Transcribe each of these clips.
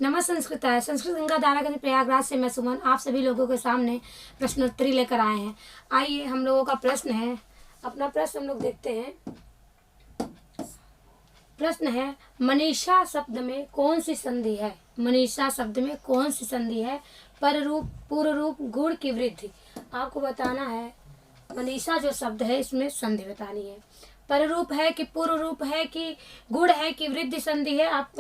नमः संस्कृताय। संस्कृत गंगा धारागंज प्रयागराज से मैं सुमन आप सभी लोगों के सामने प्रश्नोत्तरी लेकर आए हैं। आइए हम लोगों का प्रश्न है, अपना प्रश्न हम लोग देखते हैं। प्रश्न है, मनीषा शब्द में कौन सी संधि है? मनीषा शब्द में कौन सी संधि है? पर रूप, पूर्व रूप, गुण की वृद्धि। आपको बताना है मनीषा जो शब्द है इसमें संधि बतानी है। पर रूप है कि पूर्व रूप है कि गुण है कि वृद्धि संधि है, आप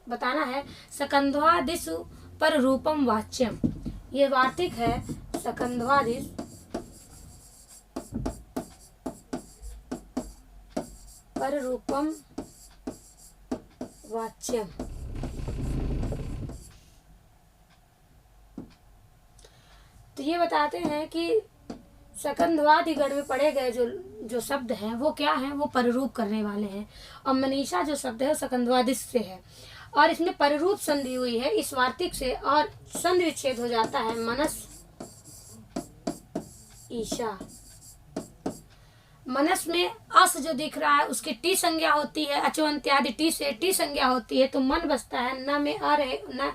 बताना है। सकंध्वादिषु पर रूपम वाच्यम, ये वार्तिक है। सकंध्वादिश पर रूपम वाच्यम। तो ये बताते हैं कि सकंधवादि गण में पढ़े गए जो शब्द हैं वो क्या हैं? वो पररूप करने वाले हैं। और मनीषा जो शब्द है वो सकंधवादिश से है और इसमें पररूप संधि हुई है इस वार्तिक से और संधि विच्छेद हो जाता है मनस ईशा। मनस में अस जो दिख रहा है उसकी टी संज्ञा होती है, अचोन्त आदि टी से टी संज्ञा होती है तो मन बसता है। न में अ रहे, न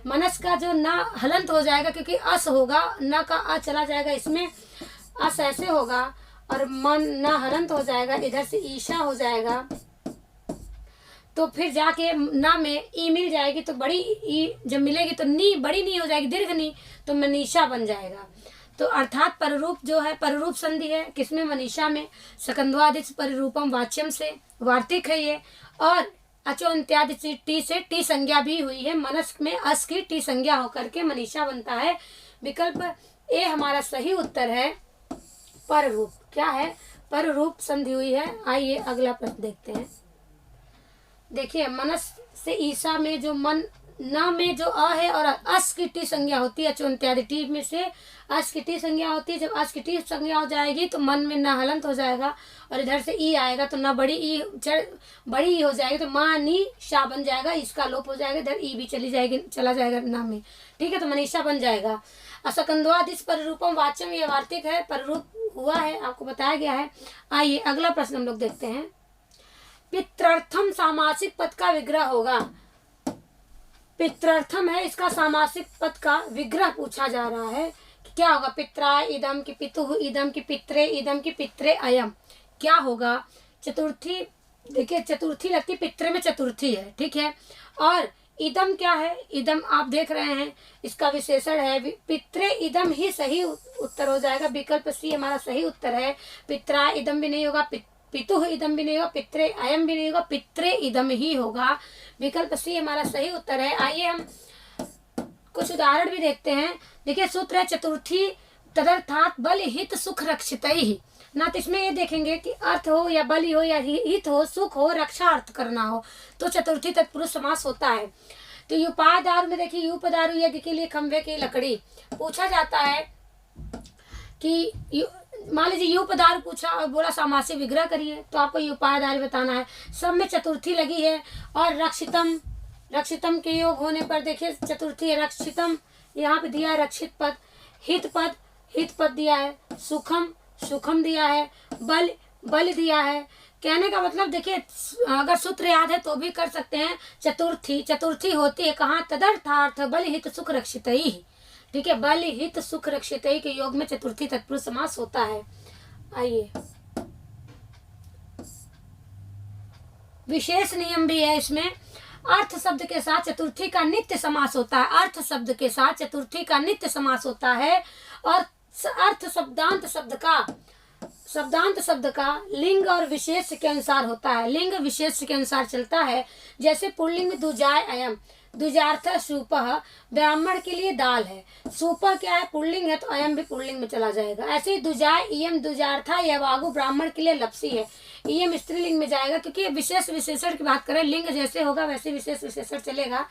मनस का जो न हलंत हो जाएगा क्योंकि अस होगा, न का अ चला जाएगा, इसमें अस ऐसे होगा और मन न हलंत हो जाएगा, इधर से ईशा हो जाएगा तो फिर जाके ना में ई मिल जाएगी तो बड़ी ई जब मिलेगी तो नी बड़ी नी हो जाएगी, दीर्घ नी, तो मनीषा बन जाएगा। तो अर्थात पररूप जो है पररूप संधि है किसमें? मनीषा में। सकंध्वादिश परिरूपम वाच्यम से वार्तिक है ये और अचो इत्यादि टी से टी संज्ञा भी हुई है। मनस में अस की टी संज्ञा होकर के मनीषा बनता है। विकल्प ए हमारा सही उत्तर है। पर रूप क्या है? पर रूप संधि हुई है। आइए अगला प्रश्न देखते हैं। देखिए मनस से ईसा में जो मन न में जो अ है और अस की टी संज्ञा होती है, अचो इत्यादि टी में से अस की टी संज्ञा होती है। जब अस की टी संज्ञा हो जाएगी तो मन में न हलंत हो जाएगा और इधर से ई आएगा तो न बड़ी ई बड़ी ई हो जाएगी तो माँ नी शा बन जाएगा, इसका लोप हो जाएगा, इधर ई भी चला जाएगा न में, ठीक है, तो मनीषा बन जाएगा। असकंध्वादिश परिरूपम वाच्यम ये वार्तिक है, पररूप हुआ है, आपको बताया गया है। आइए अगला प्रश्न हम लोग देखते हैं। पित्रार्थम सामासिक पद का विग्रह होगा। पित्रार्थम है, इसका सामासिक पद का विग्रह पूछा जा रहा है कि क्या होगा? पित्रा इदम की पितुः इदम की पित्रे इदम की पित्रे अयम, क्या होगा? चतुर्थी, देखिए चतुर्थी लगती, पित्रे में चतुर्थी है, ठीक है। और इदम क्या है? इदम आप देख रहे हैं इसका विशेषण है। पित्रे इदम ही सही उत्तर हो जाएगा। विकल्प सी हमारा सही उत्तर है। पित्रा इदम भी नहीं होगा, पितुः इदम भी नहीं होगा, पित्रे अयम भी नहीं होगा, पित्रे इदम ही होगा। विकल्प सी हमारा सही उत्तर है। आइए हम कुछ उदाहरण भी देखते हैं। देखिए सूत्र है चतुर्थी तदर्थात बल हित सुख रक्षितैः। ना तो इसमें ये देखेंगे कि अर्थ हो या बल हो या हित हो, सुख हो, रक्षा अर्थ करना हो तो चतुर्थी तत्पुरुष समास होता है। तो युपादारु में देखिए यूपदारु यज्ञ के लिए खंभे की लकड़ी पूछा जाता है कि मान लीजिए यूपदार पूछा और बोला सामासिक विग्रह करिए तो आपको यूपादार बताना है। सब में चतुर्थी लगी है और रक्षितम, रक्षितम के योग होने पर देखिए चतुर्थी है। रक्षितम यहाँ पे दिया है रक्षित पद, हित पद दिया है, सुखम सुखम दिया है, बल बल दिया है। कहने का मतलब देखिए अगर सूत्र याद है तो भी कर सकते हैं। चतुर्थी होती है कहाँ? तदर्थार्थ बल हित सुख रक्षितैः, ठीक है, बल हित सुख रक्षितैः के योग में चतुर्थी तत्पुरुष समास होता है। आइए विशेष नियम भी है इसमें। अर्थ शब्द के साथ चतुर्थी का नित्य समास होता है। अर्थ शब्द के साथ चतुर्थी का नित्य समास होता है और अर्थ शब्दांत शब्द का लिंग और विशेष के अनुसार होता है। लिंग विशेष के अनुसार चलता है। जैसे पुल्लिंग दुजाय अयम, दुजार्थ सूपः, ब्राह्मण के लिए दाल है। सूपः क्या है? पुल्लिंग है तो अयम भी पुल्लिंग में चला जाएगा। ऐसे ही दुजाय इयम दुजार्था यवागु, ब्राह्मण के लिए लपसी है, इयम स्त्रीलिंग में जाएगा क्योंकि विशेष विशेषण की बात करें, लिंग जैसे होगा वैसे विशेष विशेषण चलेगा।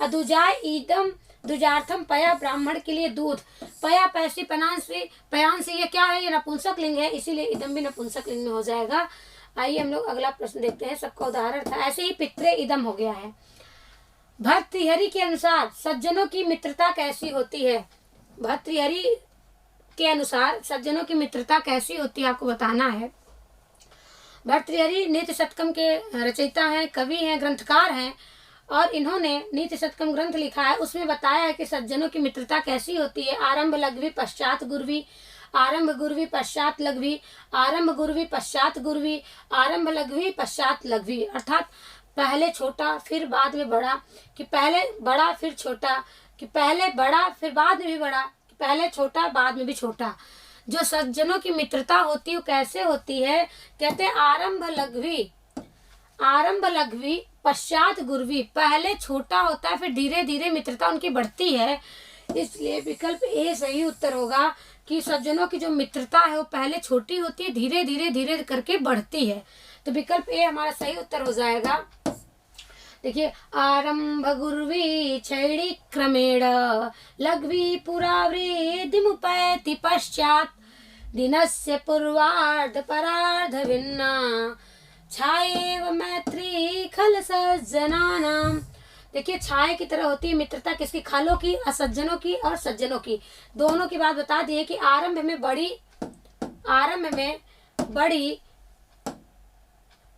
दुजाय ईदम दुजार्थम पया, ब्राह्मण के लिए दूध, पया पैसी पयांसी ये क्या है? ये नपुंसक लिंग है, इसीलिए इदम भी नपुंसक लिंग में हो जाएगा। आइए हम लोग अगला प्रश्न देखते हैं। सबका उदाहरण था। ऐसे ही पित्रे इदम हो गया है। भर्तृहरि के अनुसार सज्जनों की मित्रता कैसी होती है? भर्तृहरि के अनुसार सज्जनों की मित्रता कैसी होती है आपको बताना है। भर्तृहरि नित्य शतकम के रचयिता हैं, कवि हैं, ग्रंथकार हैं और इन्होंने नीति शतकम ग्रंथ लिखा है, उसमें बताया है कि सज्जनों की मित्रता कैसी होती है। आरंभ लघवी पश्चात गुरवी, आरंभ गुरवी पश्चात लघवी, आरंभ गुरवी पश्चात गुरवी, आरंभ लघवी पश्चात लघवी, अर्थात पहले छोटा फिर बाद में बड़ा, कि पहले बड़ा फिर छोटा, कि पहले बड़ा फिर बाद में भी बड़ा, कि पहले छोटा बाद में भी छोटा। जो सज्जनों की मित्रता होती है वो कैसे होती है, कहते हैं आरंभ लघवी, आरंभ लघवी पश्चात गुरवी, पहले छोटा होता है फिर धीरे धीरे मित्रता उनकी बढ़ती है। इसलिए विकल्प ए सही उत्तर होगा कि सज्जनों की जो मित्रता है वो पहले छोटी होती है, धीरे धीरे धीरे करके बढ़ती है। तो विकल्प ए हमारा सही उत्तर हो जाएगा। देखिए, आरंभ गुर्वी छैड़ी क्रमेण लघवी पुरावृद्धि मुपैति पश्चात दिनस्य पूर्वार्ध परार्ध भिन्ना छाएव मैत्री खल सज्जनानाम। देखिए, छाए की तरह होती है मित्रता किसकी, खलों की, असज्जनों की और सज्जनों की, दोनों की बात बता दी है कि आरंभ में बड़ी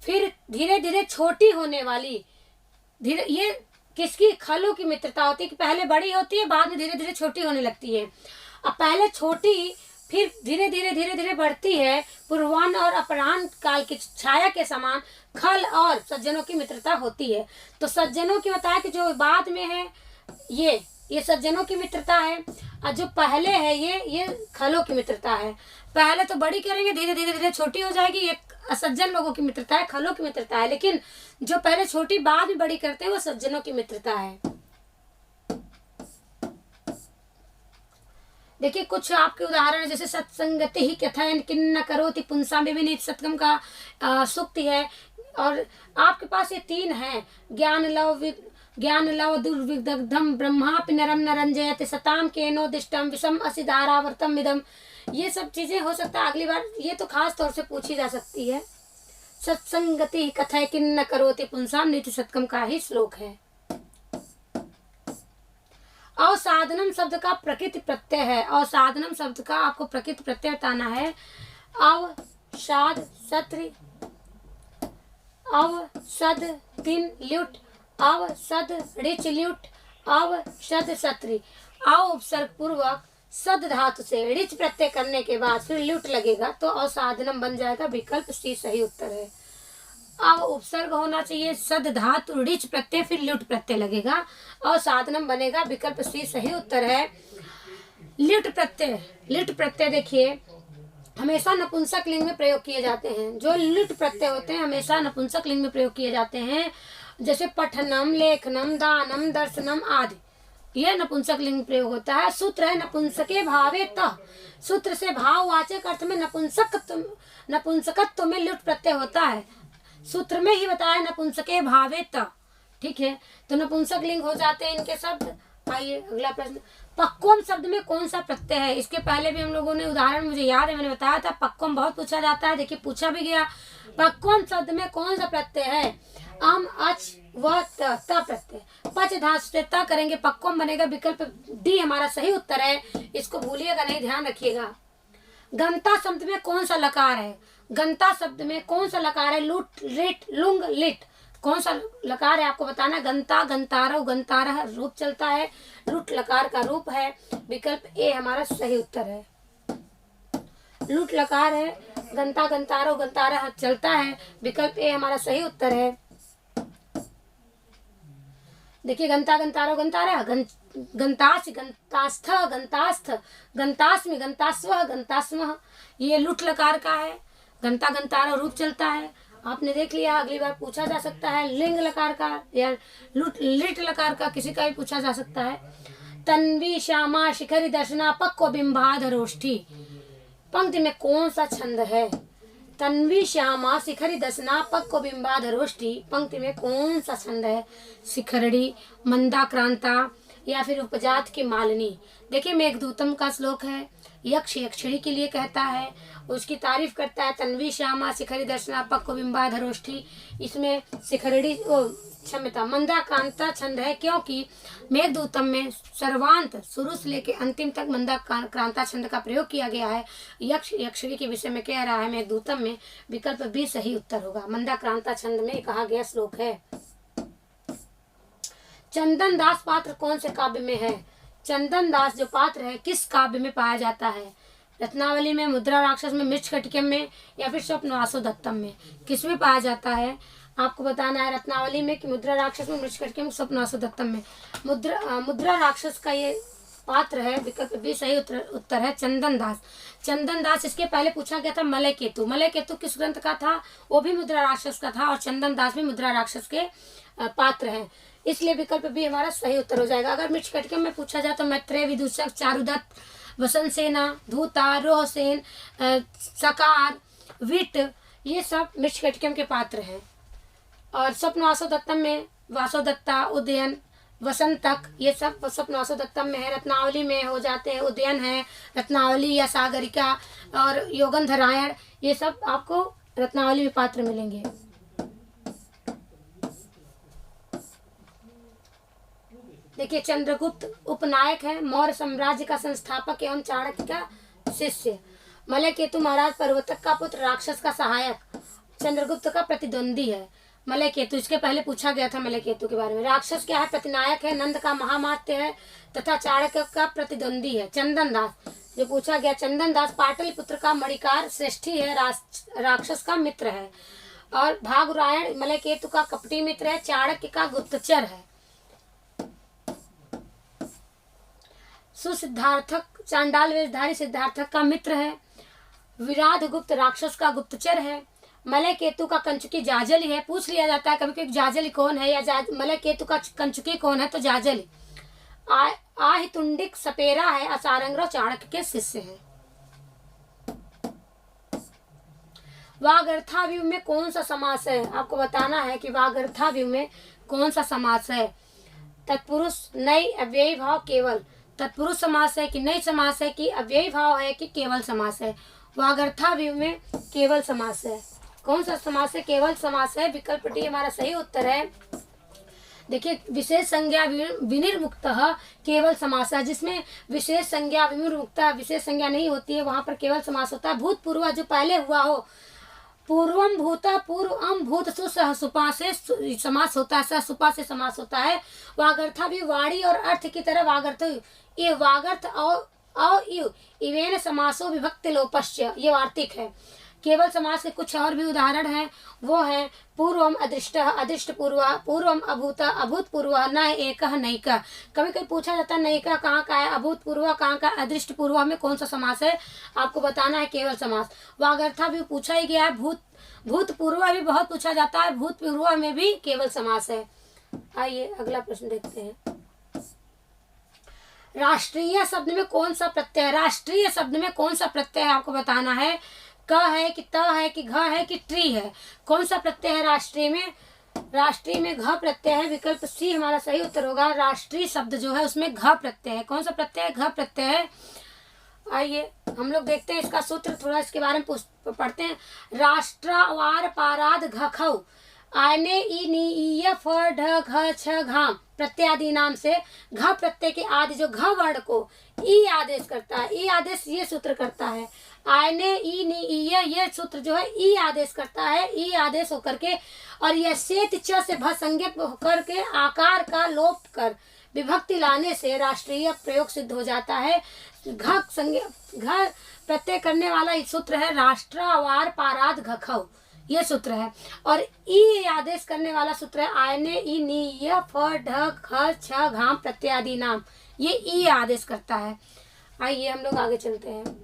फिर धीरे धीरे छोटी होने वाली, धीरे, ये किसकी, खलों की मित्रता होती है कि पहले बड़ी होती है बाद में धीरे धीरे छोटी होने लगती है। अब पहले छोटी फिर धीरे धीरे बढ़ती है, पूर्वाह्न और अपराह्न काल की छाया के समान खल और सज्जनों की मित्रता होती है। तो सज्जनों की बताया कि जो बाद में है ये सज्जनों की मित्रता है, और जो पहले है ये खलों की मित्रता है। पहले तो बड़ी करेंगे, धीरे धीरे छोटी हो जाएगी, ये असज्जन लोगों की मित्रता है, खलों की मित्रता है। लेकिन जो पहले छोटी बाद में बड़ी करते हैं वो सज्जनों की मित्रता है। देखिए, कुछ आपके उदाहरण जैसे सत्संगति ही कथयन किन्न करोति पुंसा में भी नीति शतकम का सूक्ति है। और आपके पास ये 3 हैं, ज्ञान लव दुर्विदग्धम ब्रह्मापि नरम नरंजयति सताम केनोदिष्टम विषम असि धारावर्तम इदम। ये सब चीजें हो सकता है अगली बार, ये तो खास तौर से पूछी जा सकती है। सत्संगति कथय किन्न करोति पुंसाम नीति शतकम का ही श्लोक है। अवसाधनम शब्द का प्रकृति प्रत्यय है, अवसाधनम शब्द का आपको प्रकृति प्रत्यय बताना है। अवसाद सत्र, अवसद 3 ल्युट, अवसद ऋच ल्युट, अवसद सत्री। अव उपसर्ग पूर्वक सद धातु से ऋच प्रत्यय करने के बाद फिर ल्युट लगेगा तो अवसाधनम बन जाएगा। विकल्प सी सही उत्तर है। अब उपसर्ग होना चाहिए, सद धातु ऋच प्रत्यय फिर ल्युट प्रत्यय लगेगा और साधनम बनेगा। विकल्प सी सही उत्तर है। ल्युट प्रत्यय देखिए हमेशा नपुंसक लिंग में प्रयोग किए जाते हैं। जो ल्युट प्रत्यय होते हैं हमेशा नपुंसक लिंग में प्रयोग किए जाते हैं, जैसे पठनम, लेखनम, दानम, दर्शनम आदि, यह नपुंसक लिंग प्रयोग होता है। सूत्र है नपुंसके भावे त, सूत्र से भाववाचक अर्थ में नपुंसकत्व में ल्युट प्रत्यय होता है। सूत्र में ही बताया नपुंसके भावे त, ठीक है। तो नपुंसक लिंग हो जाते हैं इनके शब्द। आइए अगला प्रश्न, पक्वम शब्द में कौन सा प्रत्यय है? इसके पहले भी हम लोगों ने उदाहरण, मुझे याद है मैंने बताया था, पक्वम बहुत पूछा जाता है। देखिए पूछा भी गया, पक्वम शब्द में कौन सा प्रत्यय है? अम, अच, व, त प्रत्यय। पच धातु से त करेंगे, पक्वम बनेगा। विकल्प डी हमारा सही उत्तर है, इसको भूलिएगा नहीं, ध्यान रखिएगा। गंता शब्द में कौन सा लकार है? गंता शब्द में कौन सा लकार है? लुट, लिट, लुंग, लिट, कौन सा लकार है आपको बताना। गंता, गंतारव, गंतारह रूप चलता है, लुट लकार का रूप है। विकल्प ए हमारा सही उत्तर है। लुट लकार है, गंता, गंतारव, गंतारह चलता है। विकल्प ए हमारा सही उत्तर है। देखिए गंता, गंतारव, गंतारह, गंतास, गंतास्थ, गंतास्थ, गंतास्मि, गंतास्व, गंतास्म, ये लुट लकार का है। गंता, गंतारव रूप चलता है, आपने देख लिया। अगली बार पूछा जा सकता है लिंग लकार का या लिट लकार का, किसी का भी पूछा जा सकता है। तन्वी श्यामा शिखरी दर्शना पक्व बिंबाधरोष्ठी, पंक्ति में कौन सा छंद है? तन्वी श्यामा शिखरी दर्शना पक्व बिंबाधरोष्ठी, पंक्ति में कौन सा छंद है? शिखरड़ी, मंदाक्रांता या फिर उपजात की मालिनी। देखिए मेघदूतम का श्लोक है, यक्ष यक्षिणी के लिए कहता है, उसकी तारीफ करता है। तन्वी श्यामा शिखरी दर्शना पक्व बिंबाधरोष्ठी, इसमें शिखरड़ी क्षमता मंदाक्रांता छंद है, क्योंकि मेघदूतम में सर्वांत शुरू से लेके अंतिम तक मंदाक्रांता छंद का प्रयोग किया गया है। यक्ष यक्षिणी के विषय में कह रहा है मेघदूतम में। विकल्प बी सही उत्तर होगा। मंदाक्रांता छंद में कहा गया श्लोक है। चंदन दास पात्र कौन से काव्य में है? चंदन दास जो पात्र है किस काव्य में पाया जाता है? रत्नावली में, मुद्रा राक्षस में, मृच्छकटिकम में, या फिर स्वप्नवासोदत्तम में? किसमें पाया जाता है आपको बताना है। रत्नावली में कि मुद्रा राक्षस में, मृच्छकटिकम में, स्वप्नवासोदत्तम में। मुद्रा राक्षस का ये पात्र है, विकल्प भी सही उत्तर है चंदन दास। चंदन दास, इसके पहले पूछा गया था मलय केतु। मलय केतु किस ग्रंथ का था? वो भी मुद्रा राक्षस का था, और चंदन दास भी मुद्रा राक्षस के पात्र हैं, इसलिए विकल्प भी हमारा सही उत्तर हो जाएगा। अगर मृच्छकटिकम में पूछा जाए तो मैत्रेय, विदूषक, चारुदत्त, वसंत सेना, धूता, रोहसेन, सकार, विट, ये सब मृच्छकटिकम के पात्र हैं। और स्वप्नवासोदत्तम में वासोदत्ता, उदयन, वसंतक, ये सब स्वप्नवासोदत्तम में है। रत्नावली में हो जाते हैं उदयन है, रत्नावली या सागरिका और योगंधरायण, ये सब आपको रत्नावली में पात्र मिलेंगे। देखिए, चंद्रगुप्त उपनायक है, मौर्य साम्राज्य का संस्थापक एवं चाणक्य का शिष्य। मलय केतु महाराज पर्वतक का पुत्र, राक्षस का सहायक, चंद्रगुप्त का प्रतिद्वंदी है। मलय केतु, इसके पहले पूछा गया था मलय केतु के बारे में। राक्षस क्या है? प्रतिनायक है, नंद का महामात्य है तथा चाणक्य का प्रतिद्वंदी है। चंदन दास जो पूछा गया, चंदन दास पाटलिपुत्र का मणिकार श्रेष्ठी है, राक्षस का मित्र है। और भागुरायण मलय केतु का कपटी मित्र है, चाणक्य का गुप्तचर है। सुसिद्धार्थक चांडाल वेशधारी सिद्धार्थक का मित्र है। विराध गुप्त राक्षस का गुप्तचर है। मलय केतु का कंचुकी जाजली है, पूछ लिया जाता है कभी कभी जाजली कौन है, या मलय केतु का कंचुकी कौन है, तो जाजली। आहितुंडिक सपेरा है, असारंग्रह चाणक्य के शिष्य है। वागर्थाव्यूह में कौन सा समास है? आपको बताना है कि वागर्थाव्यूह में कौन सा समास है। तत्पुरुष, नई, अव्ययी भाव, केवल। तत्पुरुष समास है कि नई समास है, कि अव्ययी भाव है, कि केवल समास है? वागर्थाव्यूह में केवल समास है। कौन सा समास है? केवल समास है। विकल्प डी हमारा सही उत्तर है। देखिए, विशेष संज्ञा विनिर्मुक्त केवल समास है, जिसमें विशेष संज्ञा विनिर्मुक्त विशेष संज्ञा नहीं होती है, वहां पर केवल समास होता है। भूतपूर्व जो पहले हुआ हो, पूर्वम भूत, पूर्वम भूत, सुपा से समास होता है, सुपा से समास होता है। वागर्था भी वाणी और अर्थ की तरह वागर्थ, ये वागर्थ और इवेन समासो विभक्ति लोपश्च, ये वार्तिक है। केवल समास के कुछ और भी उदाहरण हैं, वो है पूर्वम अदृष्ट, अदृष्ट पूर्व, पूर्वम अभूत, अभूतपूर्व, न एक नैका। कभी कभी पूछा जाता है नैका कहाँ का है, अभूतपूर्व कहाँ का, अदृष्ट पूर्व में कौन सा समास है? आपको बताना है केवल समास। वागर्था भी पूछा ही गया है, भूतपूर्व भी बहुत पूछा जाता है, भूतपूर्व में भी केवल समास है। आइए अगला प्रश्न देखते हैं। राष्ट्रीय शब्द में कौन सा प्रत्यय है? राष्ट्रीय शब्द में कौन सा प्रत्यय है आपको बताना है। क है कि त है कि घ है कि ट्री है? कौन सा प्रत्यय है राष्ट्रीय में? राष्ट्रीय में घ प्रत्यय है, विकल्प सी हमारा सही उत्तर होगा। राष्ट्रीय शब्द जो है उसमें घ प्रत्यय है। कौन सा प्रत्यय है? घ प्रत्यय है। आइए हम लोग देखते हैं इसका सूत्र, थोड़ा इसके बारे में पढ़ते हैं। राष्ट्रवार पाराद घ खौ, आने ई नी ई फ ढ घ छ घाम प्रत्यादि नाम से घ प्रत्यय के आदि जो घ वर्ण को ई आदेश करता है, ई आदेश ये सूत्र करता है। आने ई नी ई ये सूत्र जो है ई आदेश करता है, ई आदेश होकर के, और यह सेत च से भ संज्ञक होकर के आकार का लोप कर विभक्ति लाने से राष्ट्रीय प्रयोग सिद्ध हो जाता है। घ संज्ञा घ प्रत्यय करने वाला एक सूत्र है राष्ट्रवार पाराद घ खौ, ये सूत्र है। और ई आदेश करने वाला सूत्र है आयने ई नी य फ ढ ख छ घाम प्रत्यादि नाम, ये ई आदेश करता है। आइए हम लोग आगे चलते हैं।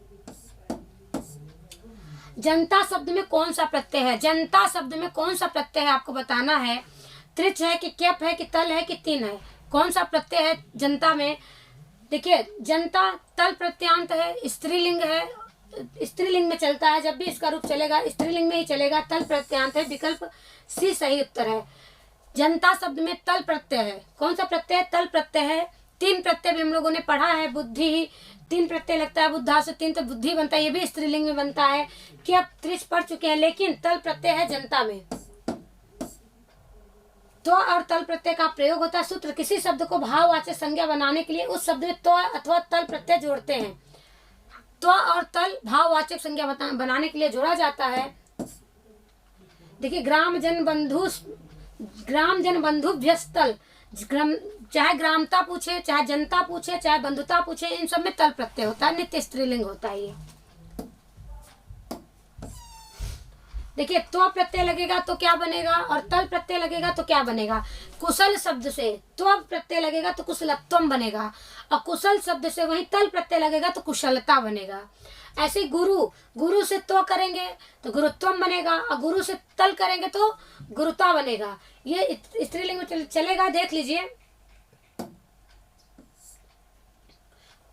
जनता शब्द में कौन सा प्रत्यय है? जनता शब्द में कौन सा प्रत्यय है आपको बताना है। त्रिच है कि कैप है कि तल है कि तीन है? कौन सा प्रत्यय है जनता में? देखिए, जनता तल प्रत्यांत है, स्त्रीलिंग है, स्त्रीलिंग में चलता है, जब भी इसका रूप चलेगा स्त्रीलिंग में ही चलेगा, तल प्रत्यांत है, विकल्प सी सही उत्तर है। जनता शब्द में तल प्रत्यय है। कौन सा प्रत्यय? तल प्रत्यय है। तीन प्रत्यय भी हम लोगों ने पढ़ा है। बुद्धि, तीन प्रत्यय लगता है, बुद्धा से तीन तो बुद्धि बनता है, ये भी स्त्रीलिंग में बनता है। कि अब त्रिश पढ़ चुके हैं, लेकिन तल प्रत्यय है जनता में। तो और तल प्रत्यय का प्रयोग होता है। सूत्र किसी शब्द को भाववाचक संज्ञा बनाने के लिए उस शब्द में तो अथवा तल प्रत्यय जोड़ते हैं। तो और तल भाववाचक संज्ञा बनाने के लिए जोड़ा जाता है। देखिए, ग्राम जन बंधुभ्यस्तल, चाहे ग्रामता पूछे, चाहे जनता पूछे, चाहे बंधुता पूछे, इन सब में तल प्रत्यय होता है, नित्य स्त्रीलिंग होता है ये। देखिए त्व प्रत्यय लगेगा तो क्या बनेगा और तल प्रत्यय लगेगा तो क्या बनेगा। कुशल शब्द से त्व प्रत्यय लगेगा तो कुशलत्वम बनेगा, और कुशल शब्द से वही तल प्रत्यय लगेगा तो कुशलता बनेगा। ऐसे गुरु, गुरु से त्व करेंगे तो गुरुत्वम बनेगा, और गुरु से तल करेंगे तो गुरुता बनेगा। ये स्त्रीलिंग में चलेगा। देख लीजिए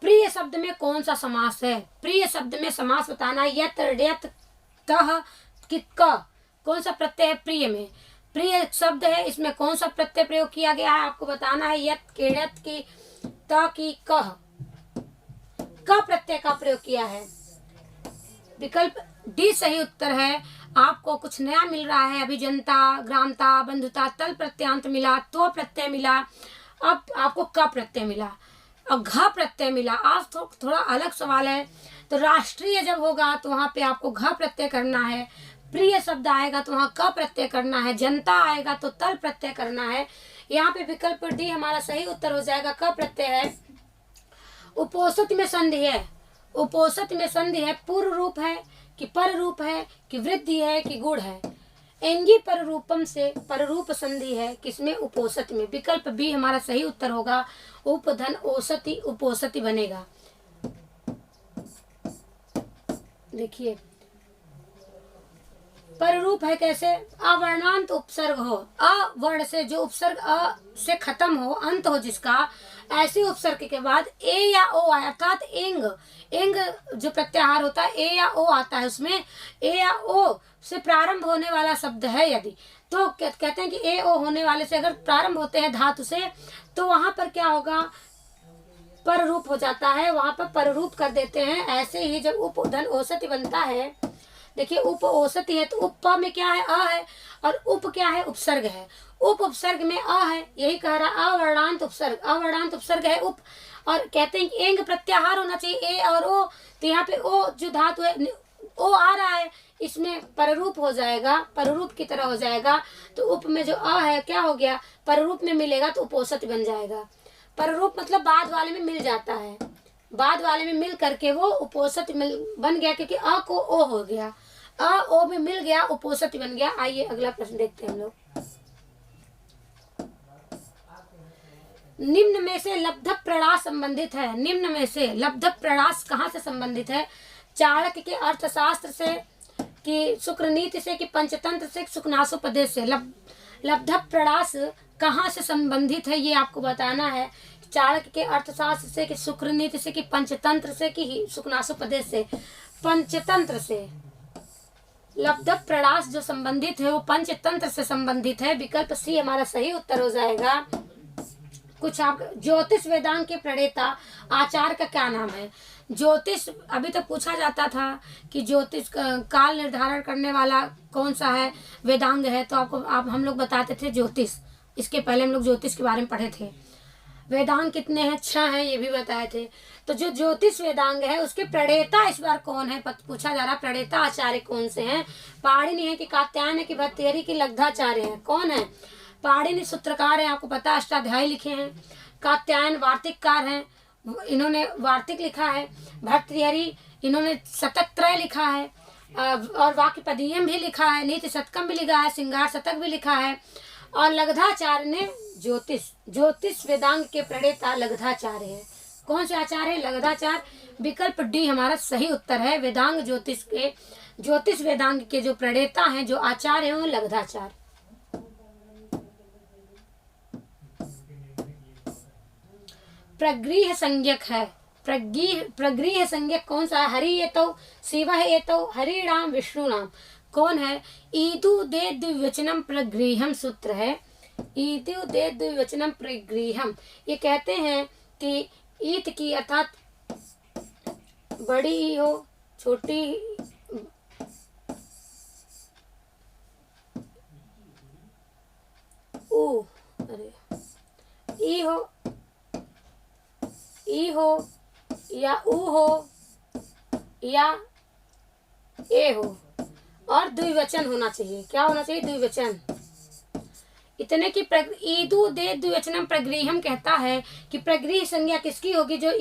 प्रिय शब्द में कौन सा समास है। प्रिय शब्द में समास बताना है। यत, ड्यत, तह, कित, क, कौन सा प्रत्यय है प्रिय में। प्रिय शब्द है, इसमें कौन सा प्रत्यय प्रयोग किया गया है आपको बताना है। यत, केड़त की, त की, कह, क प्रत्यय का प्रयोग किया है। विकल्प डी सही उत्तर है। आपको कुछ नया मिल रहा है। अभिजनता, ग्रामता, बंधुता, तल प्रत्यांत मिला, तो प्रत्यय मिला, अब आपको क प्रत्यय मिला और घ प्रत्यय मिला। आज थोड़ा अलग सवाल है। तो राष्ट्रीय जब होगा तो वहां पे आपको घ प्रत्यय करना है। प्रिय शब्द आएगा तो वहां क प्रत्यय करना है। जनता आएगा तो तल प्रत्यय करना है। यहाँ पे विकल्प डी हमारा सही उत्तर हो जाएगा, क प्रत्यय है। उपोषित में संधि है, उपोषित में संधि है। पूर्व रूप है कि पर रूप है कि वृद्धि है कि गुण है। एंगी पर रूपम से पररूप संधि है किसमें, उपोषित में। विकल्प बी हमारा सही उत्तर होगा। उपधन औषधि उपोषित बनेगा। देखिए पररूप है कैसे, अवर्णांत उपसर्ग हो, अवर्ण से जो उपसर्ग अ से खत्म हो, अंत हो जिसका, ऐसे उपसर्ग के बाद ए या ओ आए, अर्थात एंग, एंग जो प्रत्याहार होता है ए या ओ आता है उसमें, ए या ओ से प्रारंभ होने वाला शब्द है यदि, तो कहते हैं कि ए ओ होने वाले से अगर प्रारंभ होते हैं धातु से, तो वहां पर क्या होगा, पर रूप हो जाता है, वहां पर पर रूप कर देते हैं। ऐसे ही जब उपधन औषधि बनता है, देखिए उप औषधि है तो उप में क्या है, अ है, और उप क्या है, उपसर्ग है। उप उपसर्ग में अ है, यही कह रहा अवर्णांत उपसर्ग, अवर्णांत उपसर्ग है उप। और कहते हैं कि एंग प्रत्याहार होना चाहिए ए और ओ, तो यहाँ पे ओ जो धातु है ओ आ रहा है, इसमें पररूप हो जाएगा, पररूप की तरह हो जाएगा। तो उप में जो अ है क्या हो गया, पररूप में मिलेगा तो उपोषित बन जाएगा। पररूप मतलब बाद वाले में मिल जाता है, बाद वाले में मिल करके वो उपोषित बन गया, क्योंकि अ को ओ हो गया, अ ओ में मिल गया, उपोषित बन गया। आइए अगला प्रश्न देखते हैं हम लोग। निम्न में से लब्ध प्रणास संबंधित है, निम्न में से लब्ध प्रणास कहाँ से संबंधित है, चाणक्य के अर्थशास्त्र से कि शुक्र नीति से कि पंचतंत्र से, सुखनासोपदेश से। लब्ध प्रणास कहाँ से संबंधित है ये आपको बताना है। चाणक्य के अर्थशास्त्र से कि शुक्र नीति से कि पंचतंत्र से कि सुखनासोपदेश से। पंचतंत्र से लब्ध प्रणास जो संबंधित है वो पंचतंत्र से संबंधित है। विकल्प सी हमारा सही उत्तर हो जाएगा। कुछ आप ज्योतिष वेदांग के प्रणेता आचार्य का क्या नाम है। ज्योतिष अभी तक पूछा जाता था कि ज्योतिष काल निर्धारण करने वाला कौन सा है, वेदांग है, तो आपको हम लोग बताते थे ज्योतिष। इसके पहले हम लोग ज्योतिष के बारे में पढ़े थे। वेदांग कितने हैं, 6 हैं, ये भी बताए थे। तो जो ज्योतिष वेदांग है उसके प्रणेता इस बार कौन है पूछा जा रहा। प्रणेता आचार्य कौन से हैं, पाणिनि है कि कात्यायन है कि भर्तृहरि की लब्धाचार्य है, कौन है। पाणिनि सूत्रकार है, आपको पता, अष्टाध्यायी लिखे हैं। कात्यायन वार्तिककार हैं, इन्होंने वार्तिक लिखा है। भर्तृहरि इन्होंने शतक त्रय लिखा है और वाक्यपदीयम भी लिखा है, नीति शतकम भी लिखा है, श्रृंगार शतक भी लिखा है। और लब्धाचार्य ने ज्योतिष वेदांग के प्रणेता लब्धाचार्य है। कौन से आचार्य है, लब्धाचार्य। विकल्प डी हमारा सही उत्तर है। वेदांग ज्योतिष वेदांग के जो प्रणेता हैं, जो आचार्य हैं, वो लब्धाचार्य। प्रगृह संज्ञक है, प्रगृह संज्ञक कौन सा है। हरि एतौ शिव एतौ हरिणाम विष्णुनाम, कौन है। ईदु दे द्विवचनम प्रगृहम सूत्र है। ईदु दे द्विवचनम प्रगृहम, ये कहते हैं कि ईत की अर्थात बड़ी ही हो, छोटी ई हो या ऊ हो या ए हो, और द्विवचन होना चाहिए। क्या होना चाहिए, द्विवचन। इतने की ईदु दे द्विवचनम प्रगृहम कहता है कि प्रगृह संज्ञा किसकी होगी, जो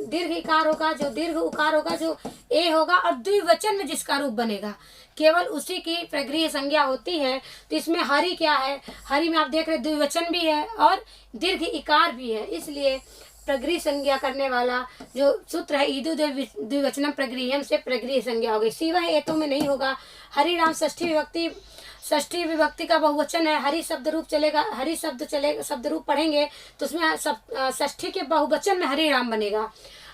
दीर्घ इकार होगा, जो दीर्घ उकार होगा, जो ए होगा और द्विवचन में जिसका रूप बनेगा, केवल उसी की प्रगृह संज्ञा होती है। तो इसमें हरि क्या है, हरि में आप देख रहे द्विवचन भी है और दीर्घ इकार भी है, इसलिए प्रगृह संज्ञा करने वाला जो सूत्र है ईदु द्विवचनम प्रगृहम से प्रगृह संज्ञा होगी। सिवाय एतो में नहीं होगा। हरि राम षष्ठी विभक्ति का बहुवचन है, हरि शब्द रूप चलेगा, हरि शब्द रूप पढ़ेंगे तो उसमें षष्ठी के बहुवचन में हरि राम बनेगा।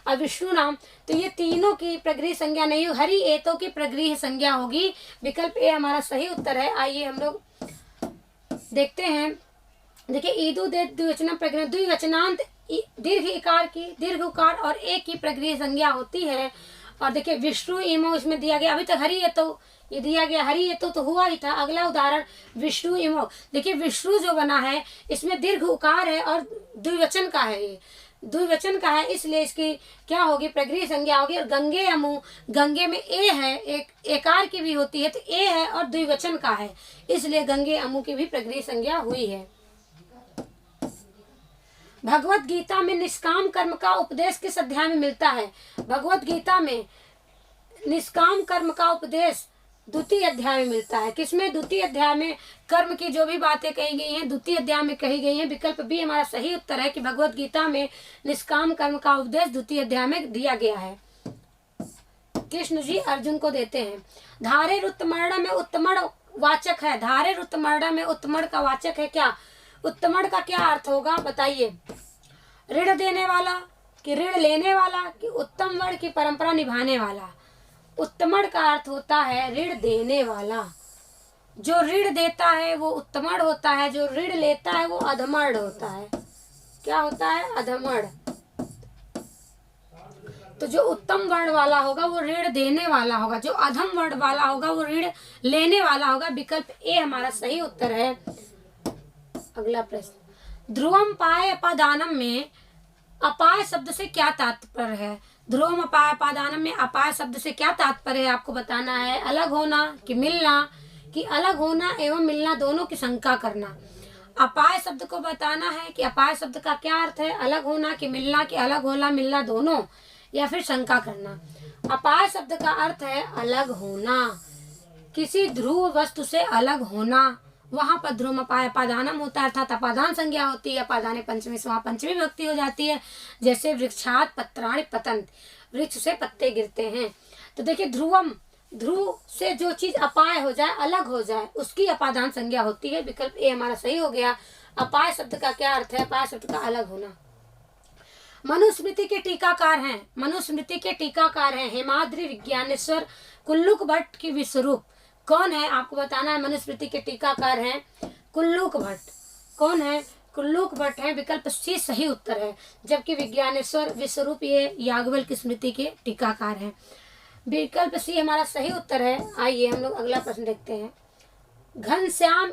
और विष्णु नाम, तो ये तीनों की प्रगृह संज्ञा नहीं होगी, हरि एतो की प्रगृह संज्ञा होगी। विकल्प ए हमारा सही उत्तर है। आइए हम लोग देखते हैं। देखिए ईदु दे द्विवचनम प्रगृह, द्विवचनांत दीर्घ इकार की, दीर्घ उकार और एक की प्रगृह संज्ञा होती है। और देखिए विष्णु इमो इसमें दिया गया, अभी तक हरि एतो ये दिया गया, हरि एतो तो हुआ ही था। अगला उदाहरण विष्णु इमो, देखिए विष्णु जो बना है इसमें दीर्घ उकार है और द्विवचन का है, ये द्विवचन का है, इसलिए इसकी क्या होगी, प्रगृह संज्ञा होगी। और गंगे अमु, गंगे में ए है, एक एकार की भी होती है, तो ए है और द्विवचन का है, इसलिए गंगे अमु की भी प्रगृह संज्ञा हुई है। भगवत गीता में निष्काम कर्म का उपदेश किस अध्याय में मिलता है? भगवत गीता में निष्काम कर्म का उपदेश द्वितीय अध्याय में मिलता है। किसमें? द्वितीय अध्याय में कर्म की जो भी बातें कही गई हैं द्वितीय अध्याय में कही गई हैं। विकल्प बी हमारा सही उत्तर है कि भगवत गीता में निष्काम कर्म का उपदेश द्वितीय अध्याय में दिया गया है। कृष्ण जी अर्जुन को देते हैं। धारे उत्तमर्ण में उत्तमण वाचक है, धारे उत्तमर्ण में उत्तमण का वाचक है क्या? उत्तमण का क्या अर्थ होगा बताइए? ऋण देने वाला कि ऋण लेने वाला कि उत्तम वर्ण की परंपरा निभाने वाला? उत्तमण का अर्थ होता है ऋण देने वाला। जो ऋण देता है वो उत्तमण होता है, जो ऋण लेता है वो अधमर्ण होता है। क्या होता है? अधमर्ण। तो जो उत्तम वर्ण वाला होगा वो ऋण देने वाला होगा, जो अधम वर्ण वाला होगा वो ऋण लेने वाला होगा। विकल्प ए हमारा सही उत्तर है। अगला प्रश्न, ध्रुवम पाय अपादानम में अपाय शब्द से क्या तात्पर्य है? ध्रुवम अपाय अपादानम में अपाय शब्द से क्या तात्पर्य है आपको बताना है। अलग होना कि मिलना, कि अलग होना एवं मिलना दोनों की शंका करना। अपाय शब्द को बताना है कि अपाय शब्द का क्या अर्थ है, अलग होना कि मिलना, कि अलग होना मिलना दोनों, या फिर शंका करना। अपाय शब्द का अर्थ है अलग होना, किसी ध्रुव वस्तु से अलग होना। वहां पर ध्रुव अपाय अपादानम होता है, अर्थात अपादान संज्ञा होती है। अपादाने पंचमी से वहां पंचमी विभक्ति हो जाती है। जैसे वृक्षात पत्राणि पतंत, वृक्ष से पत्ते गिरते हैं। तो देखिए ध्रुवम, ध्रुव से जो चीज अपाय हो जाए, अलग हो जाए, उसकी अपादान संज्ञा होती है। विकल्प ए हमारा सही हो गया। अपाय शब्द का क्या अर्थ है? अपाय शब्द का अलग होना। मनुस्मृति के टीकाकार हैं, मनुस्मृति के टीकाकार हैं हेमाद्रि विज्ञानेश्वर कुल्लुक भट्ट की विश्वरूप। कौन है आपको बताना है? मनुस्मृति के टीकाकार हैं कुल्लुक भट्ट। कौन है? कुल्लुक भट्ट है। विकल्प सी सही उत्तर है। जबकि विज्ञानेश्वर विश्वरूप ये याज्ञवल्क्य की स्मृति के टीकाकार हैं। विकल्प सी हमारा सही उत्तर है। आइए हम लोग अगला प्रश्न देखते हैं। घनश्याम,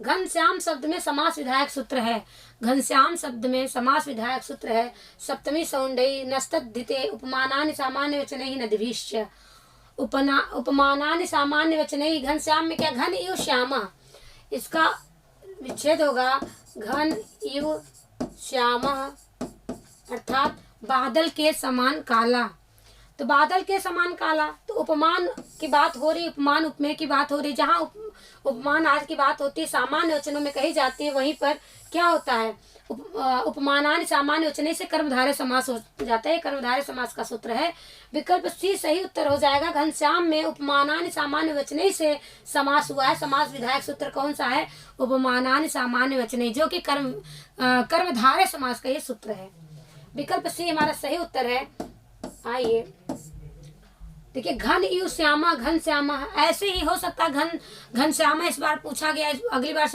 घनश्याम शब्द में समास विधायक सूत्र है। घनश्याम शब्द में समास विधायक सूत्र है सप्तमी सौंडई नस्तद्धिते उपमानानि सामान्य वचनैः नदीभिश्च। उपमानानि सामान्य वचनैः, घनश्याम में क्या? घन इव श्यामा, इसका विच्छेद होगा घन इव श्यामा, अर्थात बादल के समान काला। तो बादल के समान काला, तो उपमान की बात हो रही, उपमान उपमेय की बात हो रही। जहाँ उपमान आज की बात होती है, सामान्य वचनों में कही जाती है, वहीं पर क्या होता है? उपमानानि सामान्य वचने से कर्मधारय समास हो जाता है। कर्मधारय समास का सूत्र है। विकल्प सी सही उत्तर हो जाएगा। घनश्याम में उपमानानि सामान्य वचने से समास हुआ है। समास विधायक सूत्र कौन सा है? उपमानानि सामान्य वचने, जो कि कर्मधारय समास का ये सूत्र है। विकल्प सी हमारा सही उत्तर है। आइए देखिए, घन इव श्यामा, घन श्यामा, ऐसे ही हो सकता है घन श्यामा इस बार पूछा गया। अगली बार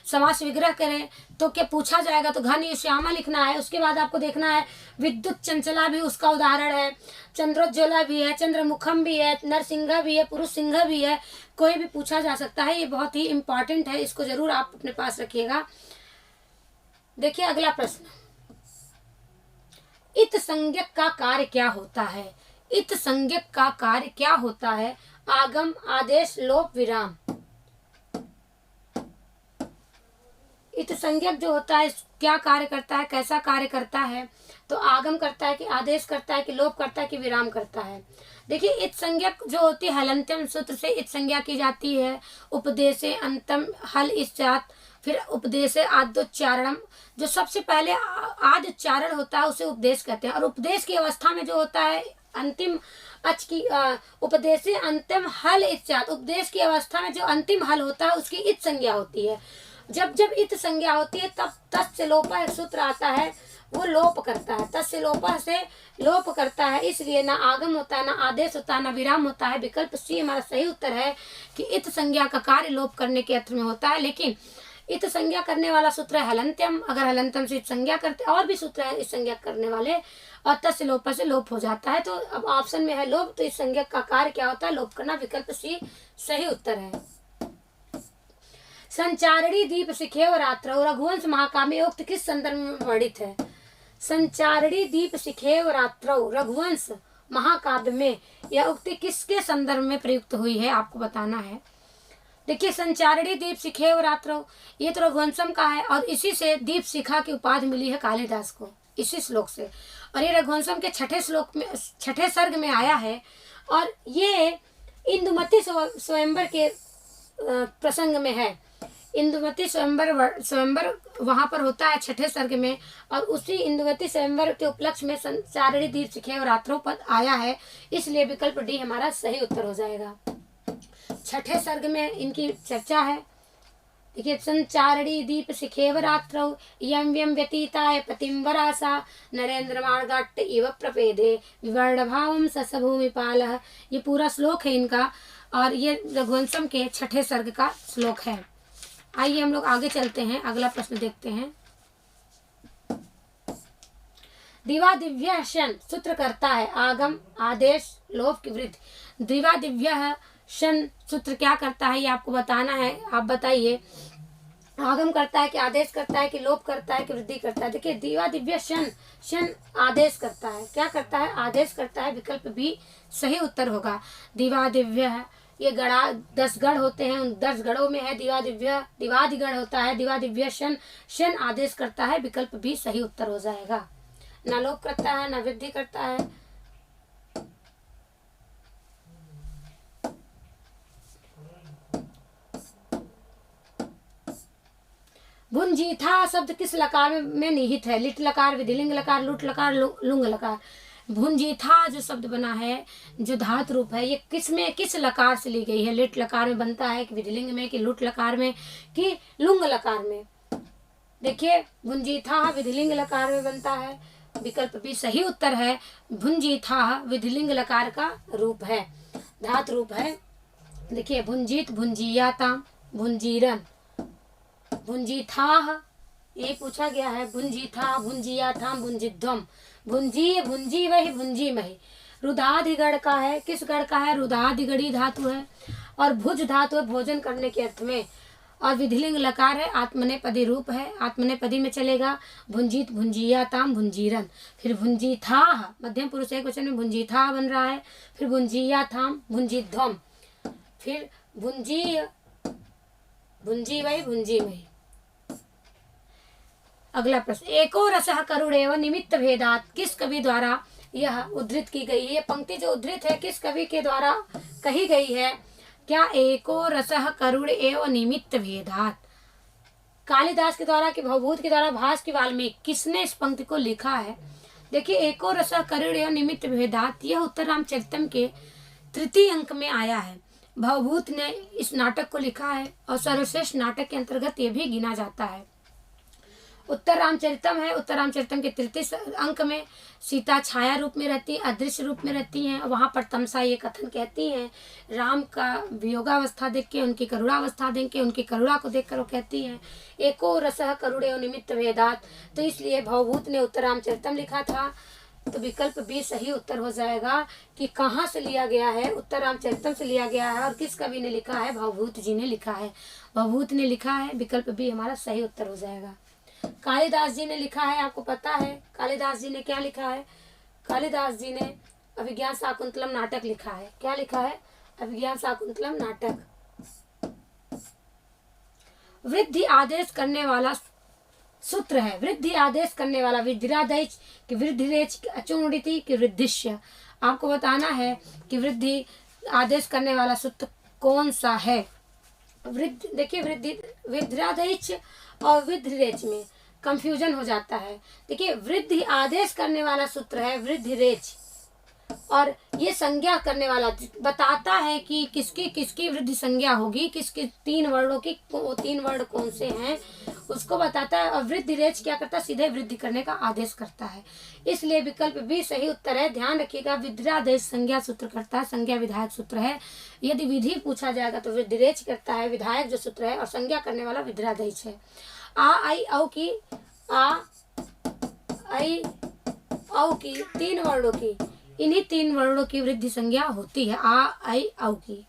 समास विग्रह करें तो क्या पूछा जाएगा, तो घन इव श्यामा लिखना है। उसके बाद आपको देखना है विद्युत चंचला भी उसका उदाहरण है, चंद्रोज्ज्वला भी है, चंद्रमुखम भी है, नरसिंह भी है, पुरुष सिंह भी है। कोई भी पूछा जा सकता है। ये बहुत ही इंपॉर्टेंट है, इसको जरूर आप अपने पास रखिएगा। देखिए अगला प्रश्न, इत संज्ञक का कार्य क्या होता है? इत संज्ञक का कार्य क्या होता है? आगम, आदेश, लोप, विराम। इत संज्ञक जो होता है क्या कार्य करता है, कैसा कार्य करता है, तो आगम करता है कि आदेश करता है कि लोप करता है कि विराम करता है। देखिए इत संज्ञक जो होती है हलंत्यम सूत्र से इत संज्ञा की जाती है, उपदेशे अंतम हल इस्चात, फिर उपदेशे आद्योच्चारणम, जो सबसे पहले आद्य उच्चारण होता है उसे उपदेश कहते हैं। और उपदेश की अवस्था में जो होता है अंतिम अच की उपदेशे अंतिम हल इच्चात, उपदेश की अवस्था में जो अंतिम हल होता है उसकी इत संज्ञा होती है। जब जब इत संज्ञा होती है तब तस्य लोप एक सूत्र आता है, वो लोप करता है, तस्य लोप से लोप करता है। इसलिए ना आगम होता है, ना आदेश होता है, ना विराम होता है। विकल्प सी हमारा सही उत्तर है कि इत संज्ञा का कार्य लोप करने के अर्थ में होता है। लेकिन इत संज्ञा करने वाला सूत्र है हलंत्यम, अगर हलंत्यम से इत संज्ञा करते, और भी सूत्र है इस संज्ञा करने वाले, और तस्य लोप से लोप हो जाता है। तो अब ऑप्शन में है लोप, तो इस संज्ञा का कार्य क्या होता है, लोप करना। विकल्प सी सही उत्तर है। संचारणी दीप शिखेव रात्रौ रघुवंश महाकाव्य उक्त किस संदर्भ में वर्णित है? संचारणी दीप शिखेव रात्रौ रघुवंश महाकाव्य में यह उक्ति किसके संदर्भ में प्रयुक्त हुई है, आपको बताना है। देखिए संचारणी दीप शिखेव रात्रौ, ये तो रघुवंशम का है, और इसी से दीप शिखा की उपाधि मिली है कालिदास को, इसी श्लोक से। और ये रघुवंशम के छठे सर्ग में आया है, और ये इंदुमती स्वयंवर के प्रसंग में है। इंदुमती स्वयंवर वहां पर होता है छठे सर्ग में, और उसी इंदुमती स्वयंवर के उपलक्ष्य में संचारणी दीप शिखेव रात्रौ पद आया है। इसलिए विकल्प डी हमारा सही उत्तर हो जाएगा। छठे सर्ग में इनकी चर्चा है। देखिए संचारणी दीप शिखेव रात्रौ यम व्यम व्यतीताय पतिम वरासा नरेंद्र मार्गाट्ट इव प्रपेदे विवर्ण भावम ससभूमिपालः, ये पूरा श्लोक है इनका, और ये रघुवंशम के छठे सर्ग का श्लोक है। आइए हम लोग आगे चलते हैं, अगला प्रश्न देखते हैं। दिवा दिव्य शन सूत्र करता है आगम आदेश लोप की वृद्धि। दिवा दिव्य शन सूत्र क्या करता है ये आपको बताना है, आप बताइए। आगम करता है कि आदेश करता है कि लोप करता है कि वृद्धि करता है? देखिए दिवा दिव्य शन आदेश करता है, क्या करता है, आदेश करता है। विकल्प बी सही उत्तर होगा। दिवा दिव्य, ये गढ़ा 10 गढ़ होते हैं, उन 10 गढ़ों में है दिवा दिव्य, दिवादिगढ़ होता है। दिवा दिव्य शन आदेश करता है। विकल्प बी सही उत्तर हो जाएगा। न लोप करता है, न वृद्धि करता है। भुंजीथा शब्द किस लकार में निहित है? लिट लकार, विधिलिंग लकार, लुट लकार, लुंग लकार। भुंजीथा जो शब्द बना है, जो धातु रूप है, ये किस लकार से ली गई है? लिट लकार में बनता है कि विधिलिंग में, कि लुट लकार में, कि लुंग लकार में? देखिए भुंजीथा विधिलिंग लकार में बनता है। विकल्प भी सही उत्तर है। भुंजीथा विधिलिंग लकार का रूप है, धातु रूप है। देखिए भुंजीत, भुंजीयाता, भुंजीरन, भुंजीथा, ये पूछा गया है। भुंजीथा, भुंजियाथा, भुंजिध्वम, भुंजी, भुंजी वही, भुंजी मही। रुधादिगढ़ का है, किस गढ़ का है? रुधादिगढ़ी धातु है, और भुज धातु है भोजन करने के अर्थ में, और विधिलिंग लकार है, आत्मनेपदी रूप है, आत्मनेपदी में चलेगा। भुंजीत, भुंजियाताम, भुंजीरन। फिर भुंजीथा मध्यम पुरुष एक वचन में भुंजीथा बन रहा है। फिर भुंजियाथाम, भुंजिध्वम, फिर भुंजी, भुंजी वही, भुंजी वही। अगला प्रश्न, एको रसः करुणेव निमित्त भेदात, किस कवि द्वारा यह उद्धृत की गई है? ये पंक्ति जो उद्धृत है किस कवि के द्वारा कही गई है? क्या एको रसः करुण एव निमित्त भेदात कालिदास के द्वारा, कि भवभूत के द्वारा, भास की वाल्मीकि, किसने इस पंक्ति को लिखा है? देखिए एको रसः करुण एव निमित्त भेदात, यह उत्तर रामचरितम के 3 अंक में आया है। भवभूत ने इस नाटक को लिखा है, और सर्वश्रेष्ठ नाटक के अंतर्गत ये भी गिना जाता है। उत्तर रामचरितम है। उत्तर रामचरितम के 3 अंक में सीता छाया रूप में रहती है, अदृश्य रूप में रहती हैं। वहाँ पर तमसा ये कथन कहती हैं, राम का वियोगावस्था देख के, उनकी करुणावस्था देख के, उनकी करुणा को देखकर वो कहती हैं एको रसः करुणे निमित्त भेदात। तो इसलिए भवभूत ने उत्तर रामचरितम लिखा था। तो विकल्प बी सही उत्तर हो जाएगा। कि कहाँ से लिया गया है? उत्तर रामचरितम से लिया गया है, और किस कवि ने लिखा है? भवभूत जी ने लिखा है, भवभूत ने लिखा है। विकल्प बी हमारा सही उत्तर हो जाएगा। कालिदास जी ने लिखा है, आपको पता है कालिदास जी ने क्या लिखा है? कालिदास जी ने अभिज्ञान शाकुंतलम नाटक लिखा है। क्या लिखा है? अभिज्ञान शाकुंतलम नाटक। वृद्धि आदेश करने वाला सूत्र है। वृद्धि आदेश करने वाला वृद्धिरादेश कि वृद्धिरेच कि अचुणिति कि वृद्धिश्य। आपको बताना है कि वृद्धि आदेश करने वाला सूत्र कौन सा है। वृद्धि देखिए, वृद्धिरादेश और वृद्धिरेच में कंफ्यूजन हो जाता है। देखिए, वृद्धि आदेश करने वाला सूत्र है वृद्धिरेच, और ये संज्ञा करने वाला बताता है कि किसकी किसकी वृद्धि संज्ञा होगी, किसके तीन वर्णों की, वो तीन वर्ण कौन से हैं उसको बताता है। और वृद्धिरेच क्या करता है, सीधे वृद्धि करने का आदेश करता है। इसलिए विकल्प बी सही उत्तर है। ध्यान रखिएगा, वृद्धिरादेश संज्ञा सूत्र करता है, संज्ञा विधायक सूत्र है। यदि विधि पूछा जाएगा तो वृद्धिरेच करता है, विधायक जो सूत्र है, और संज्ञा करने वाला वृद्धिरादेश है। आ आई औ की तीन वर्णों की, इन्हीं तीन वर्णों की वृद्धि संज्ञा होती है, आ आई औ की।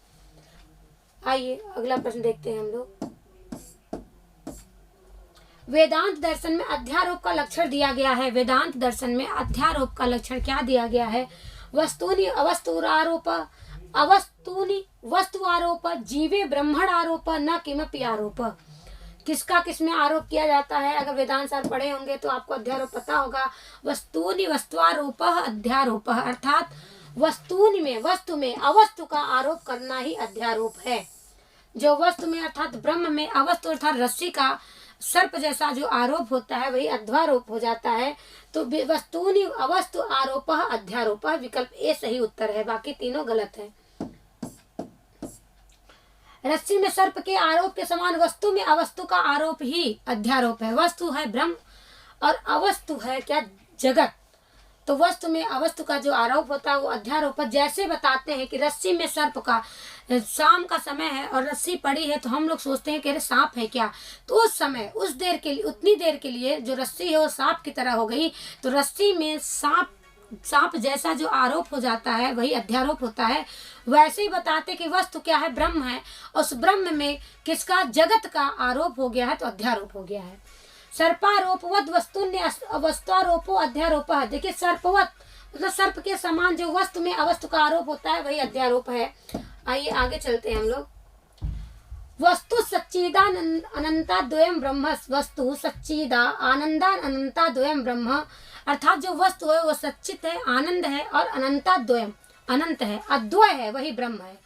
आइए अगला प्रश्न देखते हैं हम लोग। वेदांत दर्शन में अध्यारोप का लक्षण दिया गया है। वेदांत दर्शन में अध्यारोप का लक्षण क्या दिया गया है। वस्तूनि अवस्तुरारोप, अवस्तूनि वस्तु आरोप, जीवे ब्रह्मण आरोप, न किमपि आरोप। किसका किसमें आरोप किया जाता है। अगर वेदांत सार पढ़े होंगे तो आपको अध्यारोप पता होगा। वस्तूनि वस्तुआरोप अध्यारोप, अर्थात वस्तूनि में, वस्तु में अवस्तु का आरोप करना ही अध्यारोप है। जो वस्तु में अर्थात ब्रह्म में अवस्तु अर्थात रस्सी का सर्प जैसा जो आरोप होता है वही अध्यारोप हो जाता है। तो वस्तूनि अवस्तु आरोप अध्यारोप, विकल्प ए सही उत्तर है, बाकी तीनों गलत है। रस्सी में सर्प के आरोप के समान वस्तु में अवस्तु का आरोप ही अध्यारोप है। वस्तु है ब्रह्म और अवस्तु है क्या, जगत। तो वस्तु में अवस्तु का जो आरोप होता है वो अध्यारोप है। जैसे बताते हैं कि रस्सी में सर्प का, शाम का समय है और रस्सी पड़ी है तो हम लोग सोचते हैं कि अरे सांप है क्या, तो उस समय उस देर के लिए, उतनी देर के लिए जो रस्सी है वो सांप की तरह हो गई। तो रस्सी में सांप जैसा जो आरोप हो जाता है वही अध्यारोप होता है। वैसे ही बताते कि वस्तु क्या है, ब्रह्म है, उस ब्रह्म में किसका, जगत का आरोप हो गया है तो अध्यारोप हो गया है। सर्पारोपवत वस्तुन्य वस्तुआरोपो अध्यारोप है। देखिए, सर्पवत मतलब सर्प के समान जो वस्तु में अवस्तु का आरोप होता है वही अध्यारोप है। आइए आगे चलते हैं हम लोग। वस्तु सच्चिदानंद अनंता द्वयम ब्रह्म, वस्तु सच्चिदा आनंदा अनंता द्वयम ब्रह्म, अर्थात जो वस्तु है वो सच्चित है, आनंद है, और अनंता द्वयम अनंत है, अद्वय है, वही ब्रह्म है।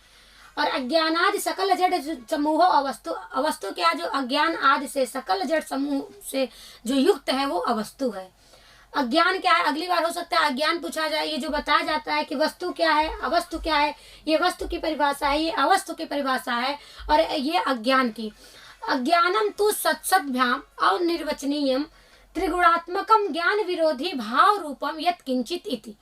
और अज्ञानादि सकल जड़ समूह अवस्तु, अवस्तु क्या, जो अज्ञान आदि से सकल जड़ समूह से जो युक्त है वो अवस्तु है। अज्ञान क्या है, अगली बार हो सकता है अज्ञान पूछा जाए। ये जो बताया जाता है कि वस्तु क्या है, अवस्तु क्या है, ये वस्तु की परिभाषा है, ये अवस्तु की परिभाषा है, और ये अज्ञान की। अज्ञानम तु सत्सद्भ्याम अनिर्वचनीयम त्रिगुणात्मकम ज्ञान विरोधी भाव रूपम यत् किंचित इति।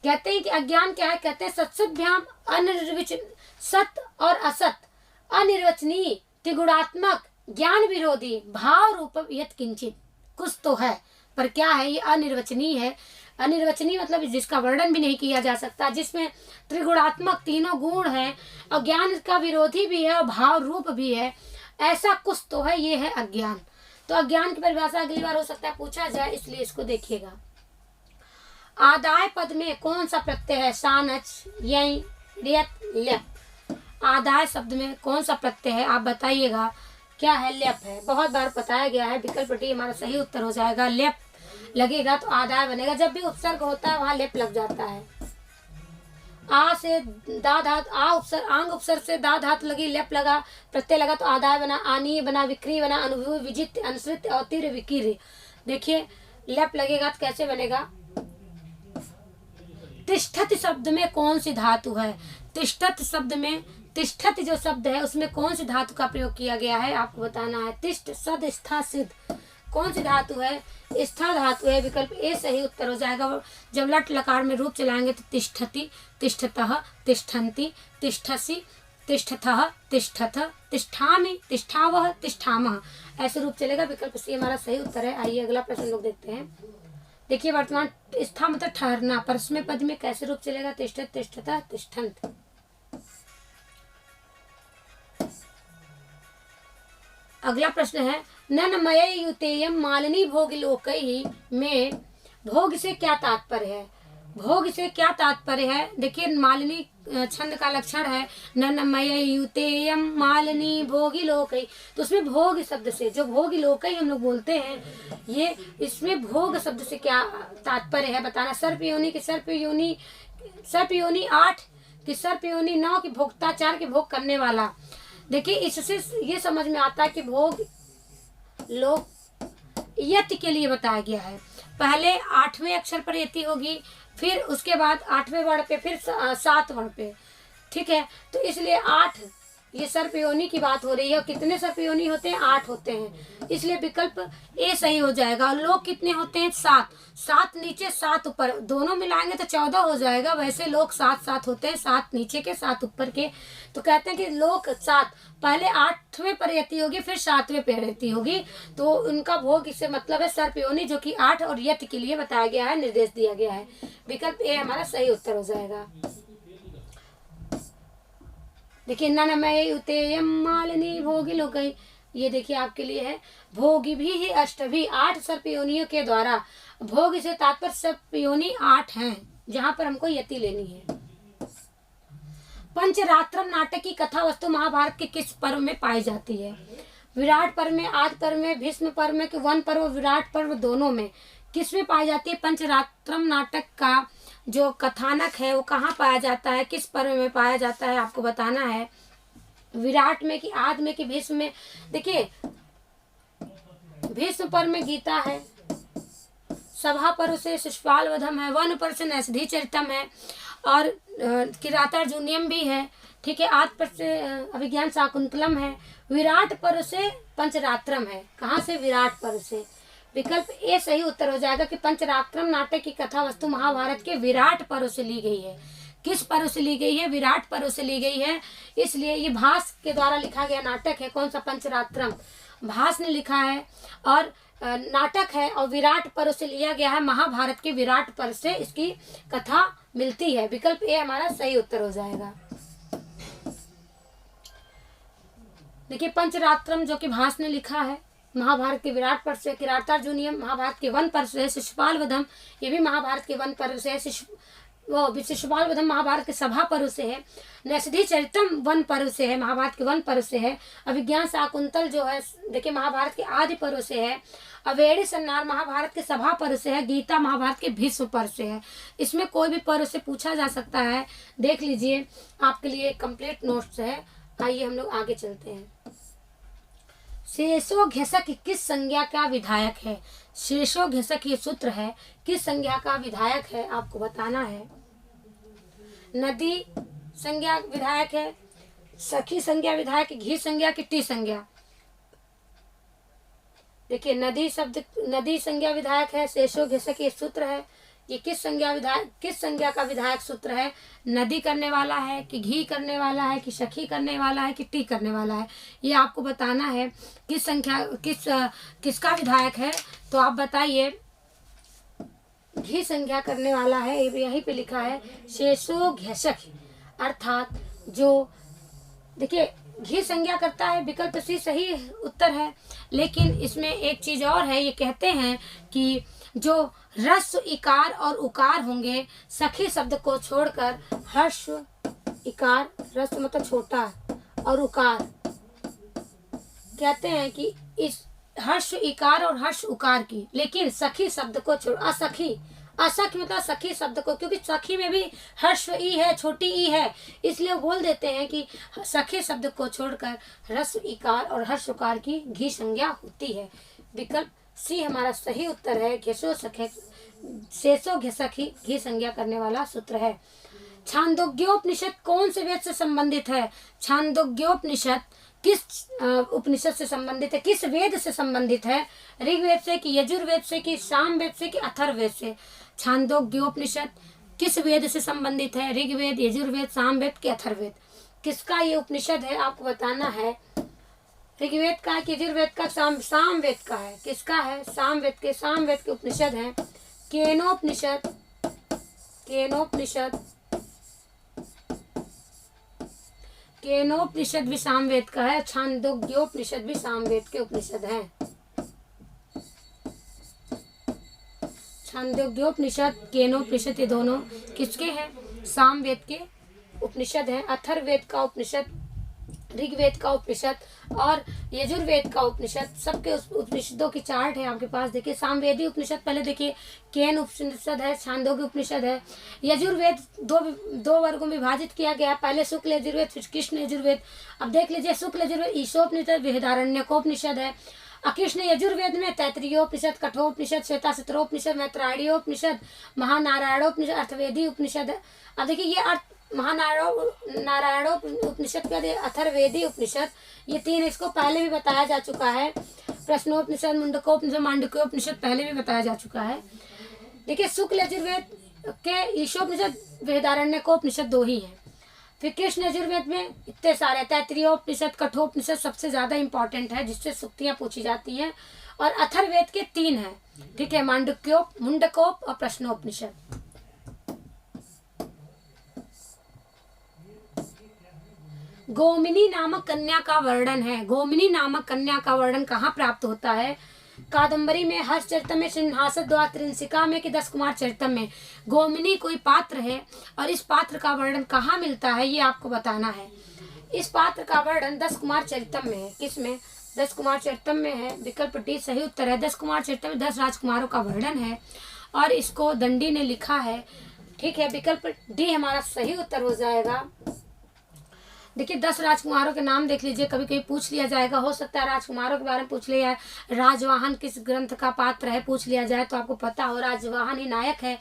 कहते हैं कि अज्ञान क्या है, कहते हैं सत्सद्भ्याम अनिर्वचन, सत और असत, अनिर्वचनीय, त्रिगुणात्मक, ज्ञान विरोधी, भाव रूपम यत् किंचित, कुछ तो है पर क्या है, ये अनिर्वचनीय है। अनिर्वचनीय मतलब जिसका वर्णन भी नहीं किया जा सकता, जिसमें त्रिगुणात्मक तीनों गुण है और ज्ञान का विरोधी भी है और भाव रूप भी है, ऐसा कुछ तो है, ये है अज्ञान। तो अज्ञान की परिभाषा अगली बार हो सकता है पूछा जाए, इसलिए इसको देखिएगा। आदाय पद में कौन सा प्रत्यय है, सानच, यय, रियत, ल्यप। आदाय शब्द में कौन सा प्रत्यय है आप बताइएगा, क्या है, ल्यप है। बहुत बार बताया गया है, विकल्प डी हमारा सही उत्तर हो जाएगा। ल्यप लगेगा तो आदाय बनेगा। जब भी उपसर्ग होता है वहां ल्यप लग जाता है। आ से दा धात, आ उपसर्ग, आंग उपसर्ग से दा धात लगी, ल्यप लगा, प्रत्यय लगा तो आदाय बना, आनीय बना, विक्री बना, अनुभव, विजित, अनुसृत, अतिर, विकीर। देखिए ल्यप लगेगा तो कैसे बनेगा। तिष्ठति शब्द में कौन सी धातु है, तिष्ठत शब्द में, तिष्ठत जो शब्द है उसमें कौन सी धातु का प्रयोग किया गया है आपको बताना है। तिष्ठ, सद, स्था, सिद्ध, कौन सी धातु है, स्था धातु है, विकल्प ए सही उत्तर हो जाएगा। जब लट लकार में रूप चलाएंगे तो तिष्ठति, तिष्ठतः, तिष्ठन्ति, तिष्ठसि, तिष्ठतः, तिष्ठथ, तिष्ठामि, तिष्ठावः, तिष्ठामः, ऐसे रूप चलेगा। विकल्प सी हमारा सही उत्तर है। आइए अगला प्रश्न लोग देखते हैं। देखिए वर्तमान स्था मतलब ठहरना, परस्मै पद में कैसे रूप चलेगा, तिष्ठत, तिष्ठतः, तिष्ठन्त। अगला प्रश्न है, ननमय युतेयम मालिनी भोग लोकैहि में भोग से क्या तात्पर्य है। भोग से क्या तात्पर्य है? देखिए मालिनी छंद का लक्षण है नन्मय युतेयम मालिनी भोगी लोकई। तो उसमें भोग शब्द से, जो भोगी लोकई हम लोग बोलते हैं, ये इसमें भोग शब्द से क्या तात्पर्य है बताना। सर्प योनि की सर्प योनि 8 की सर्प योनि 9 की भोक्ता 4 के भोग करने वाला। देखिए इससे ये समझ में आता है कि भोग लोक यति के लिए बताया गया है। पहले 8वें अक्षर पर यति होगी, फिर उसके बाद 8वें वर्ण पे, फिर 7 वर्ण पे, ठीक है। तो इसलिए 8 ये सर्प योनि की बात हो रही है। और कितने सर्प योनि होते हैं? 8 होते हैं। इसलिए विकल्प ए सही हो जाएगा। और लोग कितने होते हैं? 7 नीचे 7 ऊपर, दोनों मिलाएंगे तो 14 हो जाएगा। वैसे लोग 7 होते हैं, 7 नीचे के 7 ऊपर के। तो कहते हैं कि लोग 7 पहले 8वें पर यति होगी, फिर 7वें पर यति होगी। तो उनका भोग इससे मतलब है सर्प योनि, जो कि 8 और यति के लिए बताया गया है, निर्देश दिया गया है। विकल्प ए हमारा सही उत्तर हो जाएगा। देखिए नन्मय युतेयम मालिनी भोगी लोकई, ये देखिए आपके लिए है। भोगी भी ही अष्टभी 8 सर्प योनियों के द्वारा। भोग से तात्पर्य सर्प योनि 8 हैं, जहां पर हमको यति लेनी है। पंचरात्रम नाटक की कथा वस्तु महाभारत के किस पर्व में पाई जाती है? विराट पर्व में, आदि पर्व में, भीष्म पर्व में, कि वन पर्व, विराट पर्व, दोनों में किसमें पाई जाती है? पंचरात्रम नाटक का जो कथानक है वो कहाँ पाया जाता है, किस पर्व में पाया जाता है, आपको बताना है। विराट में कि आदि में कि भीष्म में? देखिए भीष्म पर्व में गीता है, सभा पर्व से शिशुपाल वधम है, वन पर्व से नैषधि चरितम है, और किरातार्जुनीयम भी है, ठीक है। आदि पर्व से अभिज्ञान शाकुंतलम है, विराट पर्व से पंचरात्रम है। कहाँ से? विराट पर्व से। विकल्प ए सही उत्तर हो जाएगा कि पंचरात्रम नाटक की कथा वस्तु महाभारत के विराट पर्व से ली गई है। किस पर्व से ली गई है? विराट पर्व से ली गई है। इसलिए ये भास के द्वारा लिखा गया नाटक है। कौन सा? पंचरात्रम भास ने लिखा है, और नाटक है, और विराट पर्व से लिया गया है। महाभारत के विराट पर्व से इसकी कथा मिलती है। विकल्प ए हमारा सही उत्तर हो जाएगा। देखिए पंचरात्रम जो कि भास ने लिखा है, महाभारत के विराट पर्व से। किरातार्जुनीयम महाभारत के वन पर्व से। शिशुपाल वधम ये भी महाभारत के वन पर्व से है। शिशुपाल वधम महाभारत के सभा पर्व से है। नैषधि चरितम वन पर्व से है, महाभारत के वन पर्व से है। अभिज्ञान शाकुंतल जो है देखिए महाभारत के आदि पर्व से है। अवेड़ी सन्नार महाभारत के सभा पर्व से है। गीता महाभारत के भीष्म पर्व से है। इसमें कोई भी पर्व से पूछा जा सकता है, देख लीजिए, आपके लिए कंप्लीट नोट्स है। आइए हम लोग आगे चलते हैं। शेषो घ्यसक किस संज्ञा का विधायक है? शेषो घ्यसक ये सूत्र है, किस संज्ञा का विधायक है, आपको बताना है। नदी संज्ञा विधायक है, सखी संज्ञा विधायक, घी संज्ञा की टी संज्ञा? देखिए नदी शब्द, नदी संज्ञा विधायक है। शेषो घ्यसक ये सूत्र है, ये किस संज्ञा का विधायक सूत्र है? नदी करने वाला है, कि घी करने वाला है, कि सखी करने वाला है, कि टी करने वाला है? ये आपको बताना है। किसका विधायक है? तो आप बताइए। घी संज्ञा करने वाला है, यहीं पे लिखा है शेषो घ्यसक, अर्थात जो देखिए घी संज्ञा करता है। विकल्प सी सही उत्तर है। लेकिन इसमें एक चीज और है, ये कहते हैं कि जो ह्रस्व इकार और उकार होंगे सखी शब्द को छोड़कर, ह्रस्व इकार, ह्रस्व मतलब छोटा, और उकार, कहते हैं कि इस ह्रस्व इकार और ह्रस्व उकार की, लेकिन सखी शब्द को छोड़, असखी मतलब सखी शब्द को, क्योंकि सखी में भी ह्रस्व ई है, छोटी ई है, इसलिए बोल देते हैं कि सखी शब्द को छोड़कर ह्रस्व इकार और ह्रस्व उकार की घी संज्ञा होती है। विकल्प सी हमारा सही उत्तर है। शेषो घ्यसक ही घी संज्ञा करने वाला सूत्र है। छांदोग्योपनिषद कौन से वेद से संबंधित है? छांदोग्योपनिषद किस उपनिषद से संबंधित है, किस वेद से संबंधित है? ऋग्वेद से, कि यजुर्वेद से, कि सामवेद से, कि अथर्ववेद से? छांदोग्योपनिषद किस वेद से संबंधित है? ऋग्वेद, यजुर्वेद, सामवेद, कि अथर्ववेद? किसका ये उपनिषद है आपको बताना है। ऋग्वेद का, यजुर्वेद का, सामवेद का है? किसका है? सामवेद के उपनिषद है। केनोपनिषद भी सामवेद का है। छांदोग्योपनिषद भी सामवेद के उपनिषद हैं। छांदोग्योपनिषद, केनोपनिषद, ये दोनों किसके हैं? सामवेद के उपनिषद हैं। अथर्ववेद का उपनिषद, ऋग्वेद का उपनिषद और यजुर्वेद का उपनिषद, सबके उपनिषदों की चार्ट है आपके पास। देखिए सामवेदी उपनिषद पहले देखिए, केन उपनिषद है, छांदोग्य उपनिषद है। यजुर्वेद दो वर्गों में विभाजित किया गया है, पहले शुक्ल यजुर्वेद फिर कृष्ण यजुर्वेद। अब देख लीजिए, शुक्ल यजुर्वेद ईशोपनिषद, बृहदारण्यकोपनिषद है। कृष्ण यजुर्वेद में तैत्तिरीयोपनिषद, कठोपनिषद, श्वेतासत्रोपनिषद, मैत्रायणीयोपनिषद, महानारायणोपनिषद, अर्थवेदी उपनिषद है। अब देखिए ये नारायणोपनिषद के बाद अथर्वेदी उपनिषद, ये तीन, इसको पहले भी बताया जा चुका है। प्रश्नोपनिषद, मुंडकोपनिषद, मांडुक्योपनिषद पहले भी बताया जा चुका है। देखिए शुक्ल यजुर्वेद के ईशोपनिषद, बृहदारण्यकोपनिषद दो ही हैं। फिर कृष्ण यजुर्वेद में इतने सारे, तैत्तिरीयोपनिषद, कठोपनिषद सबसे ज्यादा इंपॉर्टेंट है, जिससे सूक्तियां पूछी जाती हैं। और अथर्वेद के तीन हैं, ठीक है, मांडुक्योप, मुंडकोप और प्रश्नोपनिषद। गोमिनी नामक कन्या का वर्णन है। गोमिनी नामक कन्या का वर्णन कहाँ प्राप्त होता है? कादंबरी में, हर्षचरितम में, सिंहासन द्वार त्रिंसिका में कि 10 कुमार चरितम में। गोमिनी कोई पात्र है और इस पात्र का वर्णन कहाँ मिलता है, ये आपको बताना है। इस पात्र का वर्णन 10 कुमार चरितम में है। किसमें? 10 कुमार चरितम में है। विकल्प डी सही उत्तर है। 10 कुमार चरितम में 10 राजकुमारों का वर्णन है और इसको दंडी ने लिखा है, ठीक है। विकल्प डी हमारा सही उत्तर हो जाएगा। देखिए 10 राजकुमारों के नाम देख लीजिए, कभी कभी पूछ लिया जाएगा, हो सकता है राजकुमारों के बारे में पूछ लिया जाए। राजवाहन किस ग्रंथ का पात्र है पूछ लिया जाए तो आपको पता हो, राजवाहन ही नायक है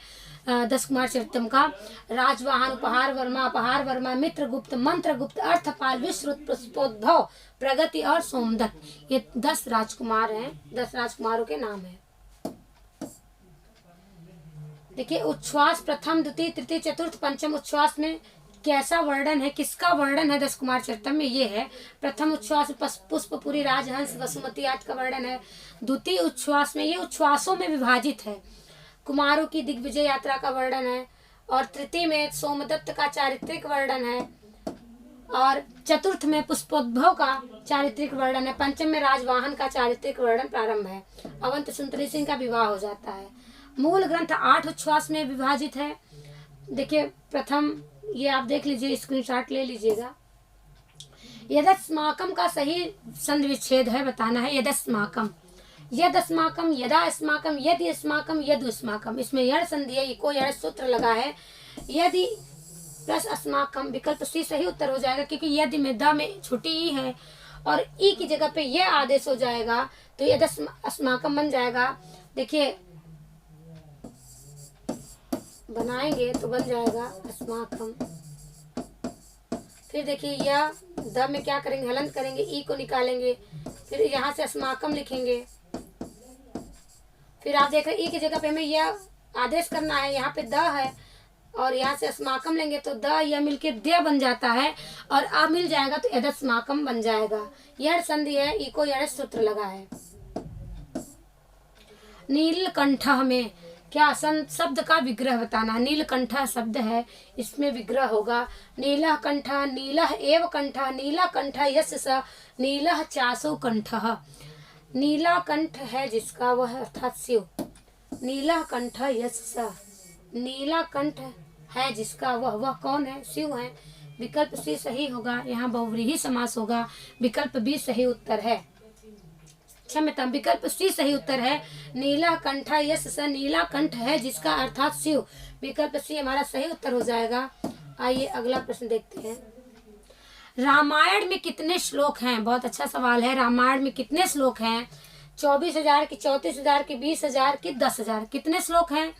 10 कुमार चरितम का। राजवाहन, उपहार वर्मा, अपहार वर्मा, मित्रगुप्त, मंत्रगुप्त, अर्थपाल, विश्रुत, पुष्पोद्भव, प्रगति और सोमदत्त, ये 10 राजकुमार हैं। 10 राजकुमारों के नाम है। देखिए उच्छ्वास प्रथम, द्वितीय, तृतीय, चतुर्थ, पंचम उच्छ्वास में कैसा वर्णन है, किसका वर्णन है 10 कुमार चरितम में? ये है प्रथम उच्छ्वास पुष्पपुरी, राजहंस, वसुमती आदि का वर्णन है। द्वितीय उच्छ्वास में, ये उच्छ्वासों में विभाजित है, कुमारों की दिग्विजय यात्रा का वर्णन है। और तृतीय में सोमदत्त का चारित्रिक वर्णन है और चतुर्थ में पुष्पोद्भव का चारित्रिक वर्णन है। पंचम में राजवाहन का चारित्रिक वर्णन प्रारंभ है। अवंत सुंदरी सिंह का विवाह हो जाता है। मूल ग्रंथ 8 उच्छ्वास में विभाजित है। देखिए प्रथम, ये आप देख लीजिए, स्क्रीनशॉट ले लीजिएगा। यदस्माकम का सही संधि विच्छेद है, बताना है। यदस्माकम, यदस्माकम, यदास्माकम, यदि अस्माकम, यदुस्माकम, इसमें यड़ संधि है, इको यड़ सूत्र लगा है। यदि प्लस अस्माकम, विकल्प सी सही उत्तर हो जाएगा, क्योंकि यदि में द में छोटी ई है और ई की जगह पे यह आदेश हो जाएगा तो यदस्माकम बन जाएगा। देखिए बनाएंगे तो बन जाएगा अस्माकम। फिर देखिए यह द में क्या करेंगे, हलंत करेंगे, ई को निकालेंगे, फिर यहाँ से अस्माकम लिखेंगे। फिर आप देख रहे ई की जगह पे हमें यह आदेश करना है, यहाँ पे द है और यहाँ से अस्माकम लेंगे तो द यह मिलके द्य बन जाता है और आ मिल जाएगा तो यदस्माकम बन जाएगा। यह संधि है, ई को यड़ सूत्र लगा है। नीलकंठ में क्या शब्द का विग्रह बताना। नीलकंठ शब्द है, इसमें विग्रह होगा। नीलः कंठ, नीलः एव कंठ, नीला कंठ यस्य स, नीलः चासो कंठः। नीला कंठ है जिसका, वह अर्थात शिव। नीला कंठ यस्य स, नीला कंठ है जिसका, वह कौन है? शिव है। विकल्प सी सही होगा, यहाँ बहुव्रीहि समास होगा। विकल्प बी सही उत्तर है, क्षम्यतां, विकल्प सी सही उत्तर है। नीला कंठ यस स, नीला कंठ है जिसका, अर्थात शिव। विकल्प सी हमारा सही उत्तर हो जाएगा। आइए अगला प्रश्न देखते हैं। रामायण में कितने श्लोक हैं? बहुत अच्छा सवाल है। रामायण में कितने श्लोक हैं? 24,000 की, 34,000 की, 20,000 की, 10,000, कितने श्लोक हैं?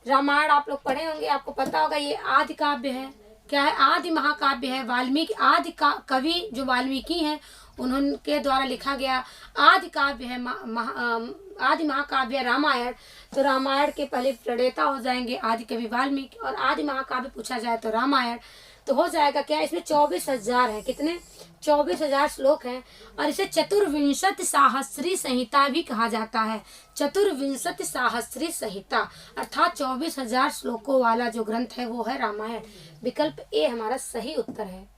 रामायण आप लोग पढ़े होंगे, आपको पता होगा ये आदि काव्य है। क्या है? आदि महाकाव्य है। वाल्मीकि आदि कवि जो वाल्मीकि हैं उन्होंने द्वारा लिखा गया आदि काव्य है, आदि महाकाव्य रामायण। तो रामायण के पहले प्रणेता हो जाएंगे आदि कवि वाल्मीकि और आदि महाकाव्य पूछा जाए तो रामायण। तो हो जाएगा क्या, इसमें 24,000 है। कितने? 24,000 श्लोक हैं और इसे चतुर्विंशति सहस्री संहिता भी कहा जाता है। चतुर्विंशति सहस्री संहिता अर्थात 24,000 श्लोकों वाला जो ग्रंथ है वो है रामायण। विकल्प ए हमारा सही उत्तर है।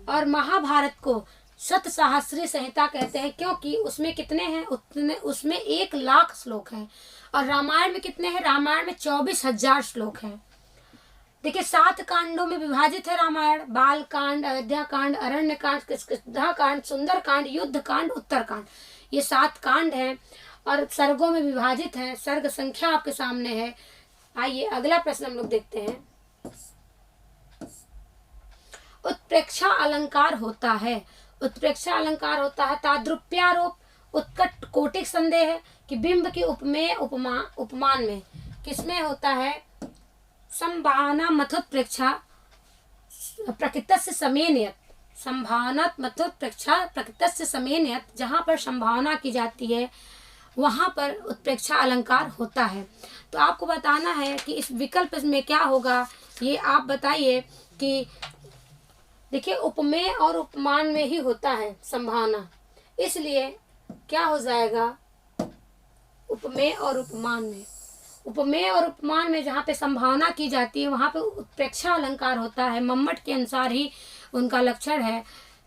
और महाभारत को शत सहस्री संहिता कहते हैं, क्योंकि उसमें कितने हैं, उतने उसमें 1,00,000 श्लोक हैं। और रामायण में कितने हैं, रामायण में 24,000 श्लोक हैं। देखिए 7 कांडों में विभाजित है रामायण, बाल कांड, अयोध्या कांड, अरण्य कांड, किष्किंधा कांड, सुंदर कांड, युद्ध कांड, उत्तर कांड, ये 7 कांड हैं और सर्गों में विभाजित है। सर्ग संख्या आपके सामने है। आइए अगला प्रश्न हम लोग देखते हैं। उत्प्रेक्षा अलंकार होता है, उत्प्रेक्षा अलंकार होता है ताद्रुप्यारोप, उत्कट कोटिक संदेह है कि बिंब की उपमेय उपमान में किसमें होता है, संभावना मथोत्प्रेक्षा प्रकृतस्य समेनयत, संभावना मथोत्प्रेक्षा प्रकृतस्य समेनयत, जहाँ पर संभावना की जाती है वहाँ पर उत्प्रेक्षा अलंकार होता है। तो आपको बताना है कि इस विकल्प में क्या होगा, ये आप बताइए। कि देखिए उपमेय और उपमान में ही होता है संभावना, इसलिए क्या हो जाएगा, उपमेय और उपमान में, उपमेय और उपमान में जहाँ पे संभावना की जाती है वहाँ पे उत्प्रेक्षा अलंकार होता है। मम्मट के अनुसार ही उनका लक्षण है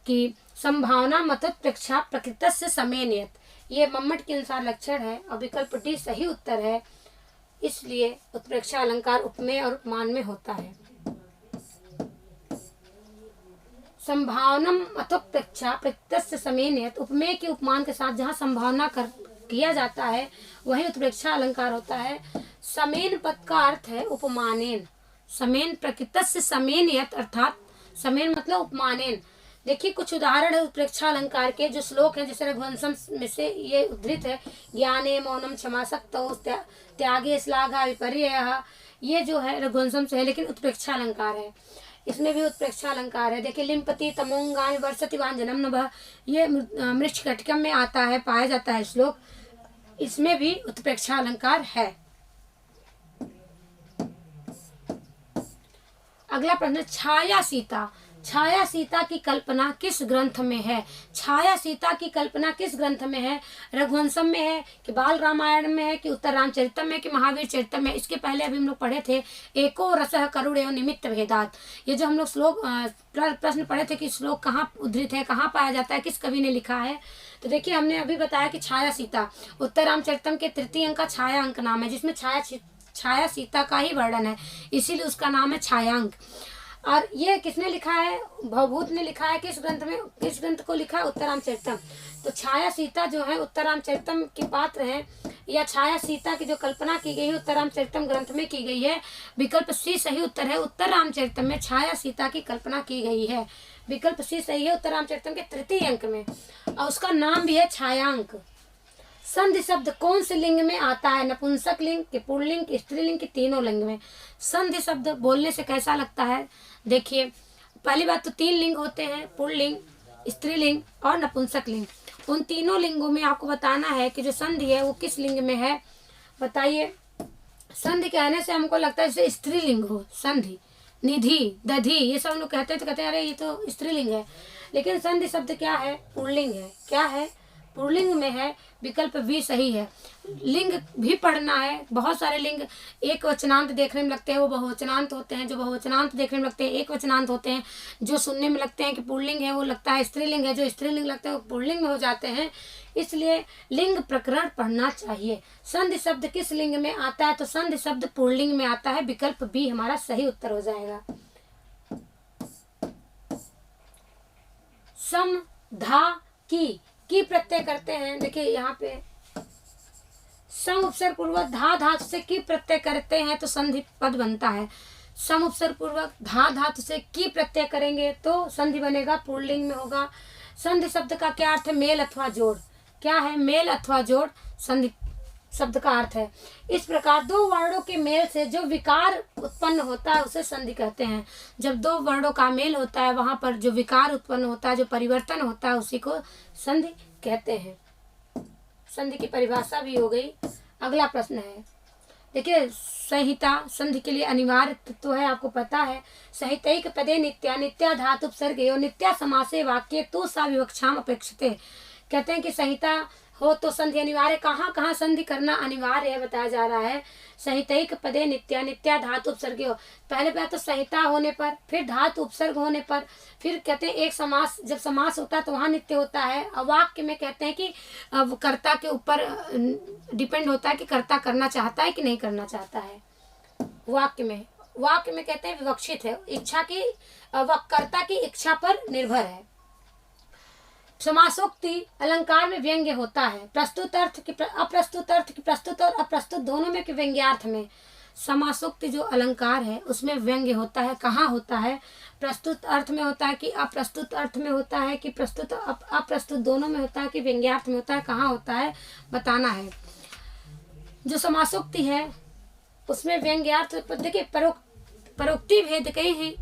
कि संभावना मतोत्प्रेक्षा प्रकृतस्य समेनयत, ये मम्मट के अनुसार लक्षण है और विकल्प डी सही उत्तर है। इसलिए उत्प्रेक्षा अलंकार उपमेय और उपमान में होता है। संभावना मतोत्प्रेक्षा प्रकृतस्य समेनयत, उपमेय के उपमान के साथ जहाँ संभावना किया जाता है वही उत्प्रेक्षा अलंकार होता है। समेन पद का अर्थ है उपमानेन, समेन प्रकृतस्य समेनयत अर्थात समेन मतलब उपमानेन। देखिए कुछ उदाहरण है उत्प्रेक्षा अलंकार के, जो श्लोक हैं जैसे रघुवंशम में से ये उद्धृत है, ज्ञाने मौनम क्षमा सक्तौ त्यागे श्लाघा विपर्ययः, ये जो है रघुवंशम से है लेकिन उत्प्रेक्षा अलंकार है, इसमें भी उत्प्रेक्षा अलंकार है। देखिए लिम्पति तमोंगानि वर्षति वांजनम नभः, ये मृच्छकटिकम में आता है, पाया जाता है श्लोक, इसमें भी उत्प्रेक्षा अलंकार है। अगला प्रश्न, छाया सीता, छाया सीता की कल्पना किस ग्रंथ में है, छाया सीता की कल्पना किस ग्रंथ में है, रघुवंशम में है कि बाल रामायण में है कि उत्तर रामचरितम में कि महावीर चरितम में। इसके पहले अभी हम लोग पढ़े थे एको रसः करुणेयो निमित्त भेदात, ये जो हम लोग श्लोक प्रश्न पढ़े थे कि श्लोक कहाँ उद्धृत है, कहाँ पाया जाता है, किस कवि ने लिखा है। तो देखिए हमने अभी बताया कि छाया सीता उत्तर रामचरितम के 3 अंक का छाया अंक नाम है, जिसमें छाया सीता का ही वर्णन है, इसीलिए उसका नाम है छायांक। और ये किसने लिखा है, भवभूत ने लिखा है। किस ग्रंथ में, किस ग्रंथ को लिखा है, उत्तर रामचरितम। तो छाया सीता जो है उत्तर रामचरितम के पात्र हैं, या छाया सीता की जो कल्पना की गई है उत्तर रामचरितम ग्रंथ में की गई है। विकल्प सी सही उत्तर है, उत्तर रामचरितम में छाया सीता की कल्पना की गई है। विकल्प सी सही है, उत्तर रामचरितम के 3 अंक में, और उसका नाम भी है छायांक। संधि शब्द कौन से लिंग में आता है, नपुंसक लिंग के पुल्लिंग के स्त्रीलिंग के तीनों लिंग में। संधि शब्द बोलने से कैसा लगता है, देखिए पहली बात तो 3 लिंग होते हैं, पुल्लिंग, स्त्रीलिंग और नपुंसक लिंग। उन तीनों लिंगों में आपको बताना है कि जो संधि है वो किस लिंग में है, बताइए। संधि कहने से हमको लगता है जैसे स्त्रीलिंग हो, संधि, निधि, दधि, ये सब लोग कहते हैं तो कहते हैं अरे ये तो स्त्रीलिंग है, लेकिन संधि शब्द क्या है, पुल्लिंग है। क्या है, पुल्लिंग में है। विकल्प भी सही है। लिंग भी पढ़ना है, बहुत सारे लिंग एक वचनांत देखने में लगते हैं वो बहुवचनांत होते हैं, जो बहुवचनांत देखने में लगते हैं एक वचनांत होते हैं, जो सुनने में लगते हैं कि पुल्लिंग है वो लगता है स्त्रीलिंग है, जो स्त्रीलिंग लगता है वो पुल्लिंग में हो जाते हैं। इसलिए लिंग प्रकरण पढ़ना चाहिए। संधि शब्द किस लिंग में आता है, तो संधि शब्द पुल्लिंग में आता है। विकल्प बी हमारा सही उत्तर हो जाएगा। सम धा की प्रत्यय करते हैं, देखिए यहाँ पे सम उपसर्ग पूर्वक धा धातु से की प्रत्यय करते हैं तो संधि पद बनता है। सम उपसर्ग पूर्वक धा धातु से की प्रत्यय करेंगे तो संधि बनेगा, पुल्लिंग में होगा। संधि शब्द का क्या अर्थ है, मेल अथवा जोड़। क्या है, मेल अथवा जोड़ संधि शब्द का अर्थ है। इस प्रकार 2 वर्णों के मेल से जो विकार उत्पन्न होता है उसे संधि कहते हैं। जब 2 वर्णों का मेल होता है वहां पर जो विकार उत्पन्न होता है, जो परिवर्तन होता है, उसी को संधि कहते हैं। संधि की परिभाषा भी हो गई। अगला प्रश्न है, देखिए संहिता संधि के लिए अनिवार्य तत्व है, आपको पता है। संहितैक पदे नित्या, नित्या धातु उपसर्गे और नित्या समासे वाक्य तो सा विवक्षाम अपेक्षते। कहते हैं कि संहिता हो तो संधि अनिवार्य। कहाँ कहाँ संधि करना अनिवार्य है बताया जा रहा है। संहितैक पदे नित्या, नित्या धातु उपसर्ग हो। पहले बात तो संहिता होने पर, फिर धातु उपसर्ग होने पर, फिर कहते हैं एक समास, जब समास होता है तो वहाँ नित्य होता है। अब वाक्य में कहते हैं कि अब कर्ता के ऊपर डिपेंड होता है कि कर्ता करना चाहता है कि नहीं करना चाहता है। वाक्य में कहते हैं विवक्षित है, इच्छा की कर्ता की इच्छा पर निर्भर है। समासोक्ति अलंकार में व्यंग्य होता है। प्रस्तुत अर्थ की अप्रस्तुत अर्थ की, प्रस्तुत और अप्रस्तुत दोनों में, कि व्यंग्यार्थ में समासोक्ति जो अलंकार है उसमें व्यंग्य होता है। कहाँ होता है? प्रस्तुत अर्थ में होता है कि अप्रस्तुत अर्थ में होता है कि प्रस्तुत अप्रस्तुत दोनों में होता है कि व्यंग्यार्थ में होता है, कहाँ होता है बताना है। जो समासोक्ति है उसमें व्यंग्यार्थ, देखिए परोक्ति भेद कई ही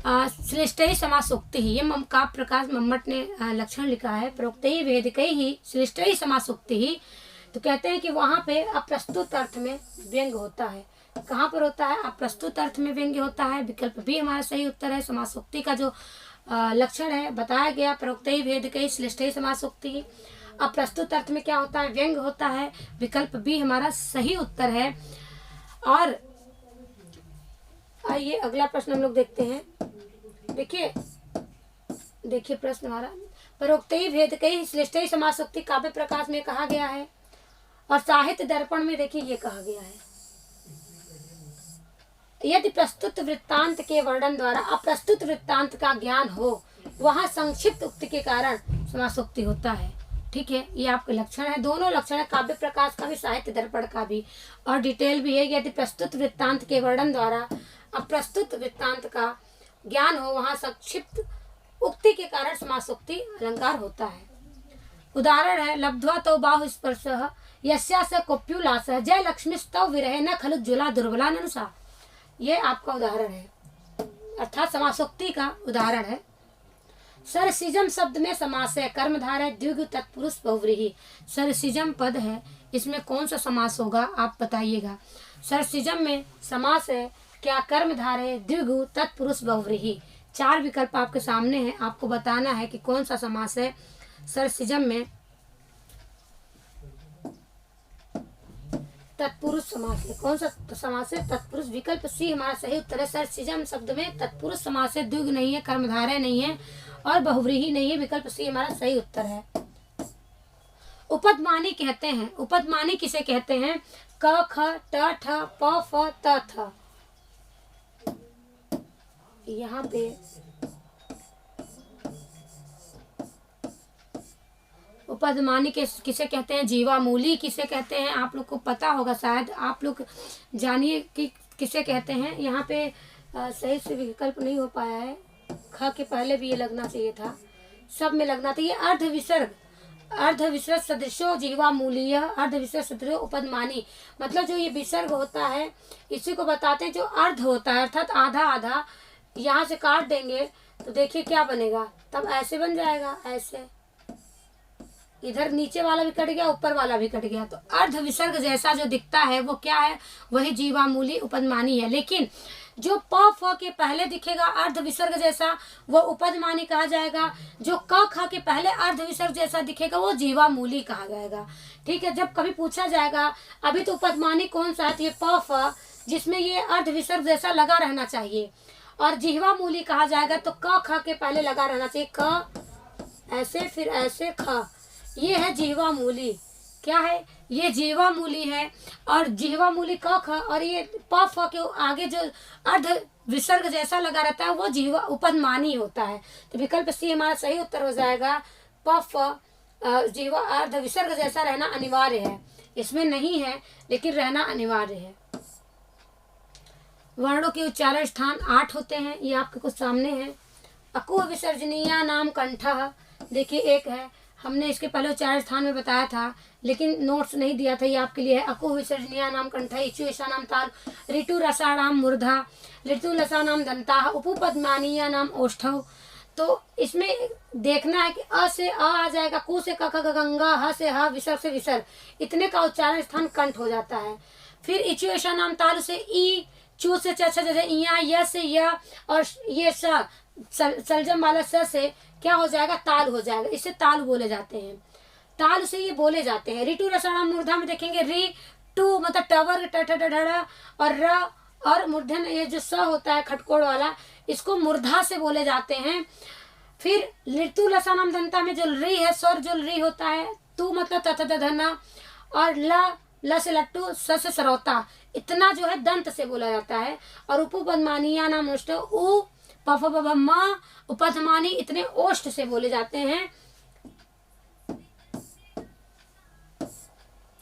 श्रेष्ठई समासोक्ति ही, ये का प्रकाश मम्मट ने लक्षण लिखा है। परोक्तई भेदकई ही श्रेष्ठई समासोक्ति ही, तो कहते हैं कि वहाँ पे अप्रस्तुत अर्थ में व्यंग्य होता है। कहाँ पर होता है? अप्रस्तुत अर्थ में व्यंग्य होता है। विकल्प भी हमारा सही उत्तर है। समासोक्ति का जो लक्षण है बताया गया, परोक्तई भेदकई श्रेष्ठई समासोक्ति ही। अप्रस्तुत अर्थ में क्या होता है? व्यंग्य होता है। विकल्प भी हमारा सही उत्तर है। और आइए अगला प्रश्न हम लोग देखते हैं। देखिए प्रश्न हमारा, परोक्तई भेदकई श्रेष्ठई समासोक्ति काव्य प्रकाश में कहा गया है, और साहित्य दर्पण में देखिए ये कहा गया है। यदि प्रस्तुत वृत्तांत के वर्णन द्वारा अप्रस्तुत वृत्तांत का ज्ञान हो, वहाँ संक्षिप्त उक्ति के कारण समासोक्ति होता है। ठीक है, ये आपके लक्षण है। दोनों लक्षण है, काव्य प्रकाश का भी, साहित्य दर्पण का भी, और डिटेल भी है। यदि प्रस्तुत वृत्तांत के वर्णन द्वारा अप्रस्तुत वृत्तांत का ज्ञान हो, वहाँ संक्षिप्त उक्ति के कारण समासोक्ति अलंकार होता है। उदाहरण है, लब्ध्वा तो बाहु स्पर्शः यस्यास्य कोप्युलासः जय लक्ष्मीस्तव विरहे न खलु ज्वला दुर्बला ननुसा। ये आपका उदाहरण है, अर्थात समासोक्ति का उदाहरण है। सरसिजम शब्द में समास है, कर्मधार है, द्विगु तत्पुरुष बहुव्रीहि। सरसिजम पद है, इसमें कौन सा समास होगा आप बताइएगा। सरसिजम में समास है, क्या कर्मधार है, द्विगु तत्पुरुष बहुव्रीहि। 4 विकल्प आपके सामने हैं, आपको बताना है कि कौन सा समास है। सरसिजम में तत्पुरुष समास है। कौन सा समास है? तत्पुरुष। विकल्प सी हमारा सही उत्तर है। सरसिजम शब्द में तत्पुरुष समास है, द्विगु नहीं है, कर्मधारय नहीं है और बहुव्रीहि नहीं है। विकल्प सी हमारा सही उत्तर है। उपदमानी कहते हैं, उपदमानी किसे कहते हैं? क ख ट ठ प फ त थ। यहाँ पे उपदमानी किसे कहते हैं? जीवामूली किसे कहते हैं? आप लोग को पता होगा, शायद आप लोग जानिए कि किसे कहते हैं। यहाँ पे सही से विकल्प नहीं हो पाया है। ख के पहले भी ये लगना चाहिए था, सब में लगना चाहिए। अर्धविसर्ग सदृशो जीवामूलीय, अर्धविसर्ग सदृशो उपदमानी। मतलब जो ये विसर्ग होता है इसी को बताते हैं, जो अर्ध होता है अर्थात आधा आधा। यहाँ से काट देंगे तो देखिए क्या बनेगा, तब ऐसे बन जाएगा, ऐसे। इधर नीचे वाला भी कट गया, ऊपर वाला भी कट गया, तो अर्ध विसर्ग जैसा जो दिखता है वो क्या है? वही जीवामूली उपदमानी है। लेकिन जो प फ के पहले दिखेगा अर्ध विसर्ग जैसा, वो उपदमानी कहा जाएगा। जो क ख के पहले अर्ध विसर्ग जैसा दिखेगा वो जीवामूली कहा जाएगा। ठीक है, जब कभी पूछा जाएगा अभी तो उपदमानी कौन सा है, तो ये प फ जिसमें ये अर्ध विसर्ग जैसा लगा रहना चाहिए, और जीवामूली कहा जाएगा तो क ख के पहले लगा रहना चाहिए। क ऐसे, फिर ऐसे, ख। ये है जीवामूली। क्या है? ये जीवामूली है। और जीवामूली क ख, और ये प फ के आगे जो अर्ध विसर्ग जैसा लगा रहता है वो जीवा उपदमानी होता है। तो विकल्प सी हमारा सही उत्तर हो जाएगा। प फ जीवा अर्ध विसर्ग जैसा रहना अनिवार्य है, इसमें नहीं है लेकिन रहना अनिवार्य है। वर्णों के उच्चारण स्थान 8 होते हैं, ये आपके कुछ सामने हैं। अकुह विसर्जनीया नाम कंठः, देखिए एक है, हमने इसके पहले उच्चारण स्थान में बताया था लेकिन नोट्स नहीं दिया था, ये आपके लिए है। अकुह विसर्जनीया नाम कंठः, इचु ईशा नाम ताल, ऋतु रसाणाम मूर्धा, ऋतु लसा नाम दंताः, उपपद्मानीया नाम ओष्ठौ। तो इसमें देखना है कि अ से अ आ जाएगा, कु से क ख ग गंगा, ह से ह, विसर्ग से विसर्ग, इतने का उच्चारण स्थान कंठ हो जाता है। फिर इचु ईशा नाम ताल से ई, चू से च जैसे इया, य से य, और ये सलजम वाला स से क्या हो जाएगा? ताल हो जाएगा, इससे ताल बोले जाते हैं। ताल से ये बोले जाते हैं। ऋतु रसाणाम मूर्धा में देखेंगे री टू मतलब टवर ट और र और मूर्धन ये जो स होता है खटकोड़ वाला, इसको मूर्धा से बोले जाते हैं। फिर ऋतु लसानाम दंता में जो री है, स्वर जो री होता है, तू मतलब तथा धना, और ल से लट्टू, स से सरौता, इतना जो है दंत से बोला जाता है। और उपपदमानिया नाम ओष्ठ, उ पफ म उपधमानी, इतने ओष्ठ से बोले जाते हैं।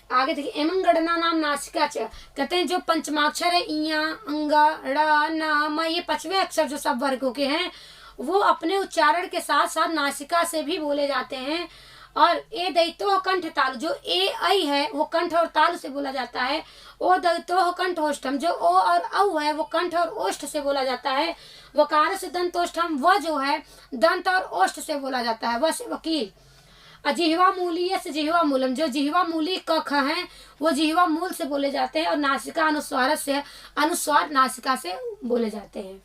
आगे देखिए एमं गणना नाम नासिका च, कहते हैं जो पंचमाक्षर है इया अंगा ड़ न म, ये पांचवें अक्षर जो सब वर्गों के हैं वो अपने उच्चारण के साथ साथ नासिका से भी बोले जाते हैं। और ए दैतो कंठ तालु, जो ए ऐ है वो कंठ और तालु से बोला जाता है। ओ दैतो कंठोष्ठम, जो ओ और औ है वो कंठ और ओष्ठ से बोला जाता है। वकार से दंतोष्ठम, वह जो है दंत और ओष्ठ से बोला जाता है, वह से वकील। अजिह्वा मूलीय से जिह्वा मूलम, जो जिह्वा मूली क है वो जिह्वा मूल से बोले जाते हैं। और नासिका अनुस्वार से, अनुस्वार नासिका से बोले जाते हैं।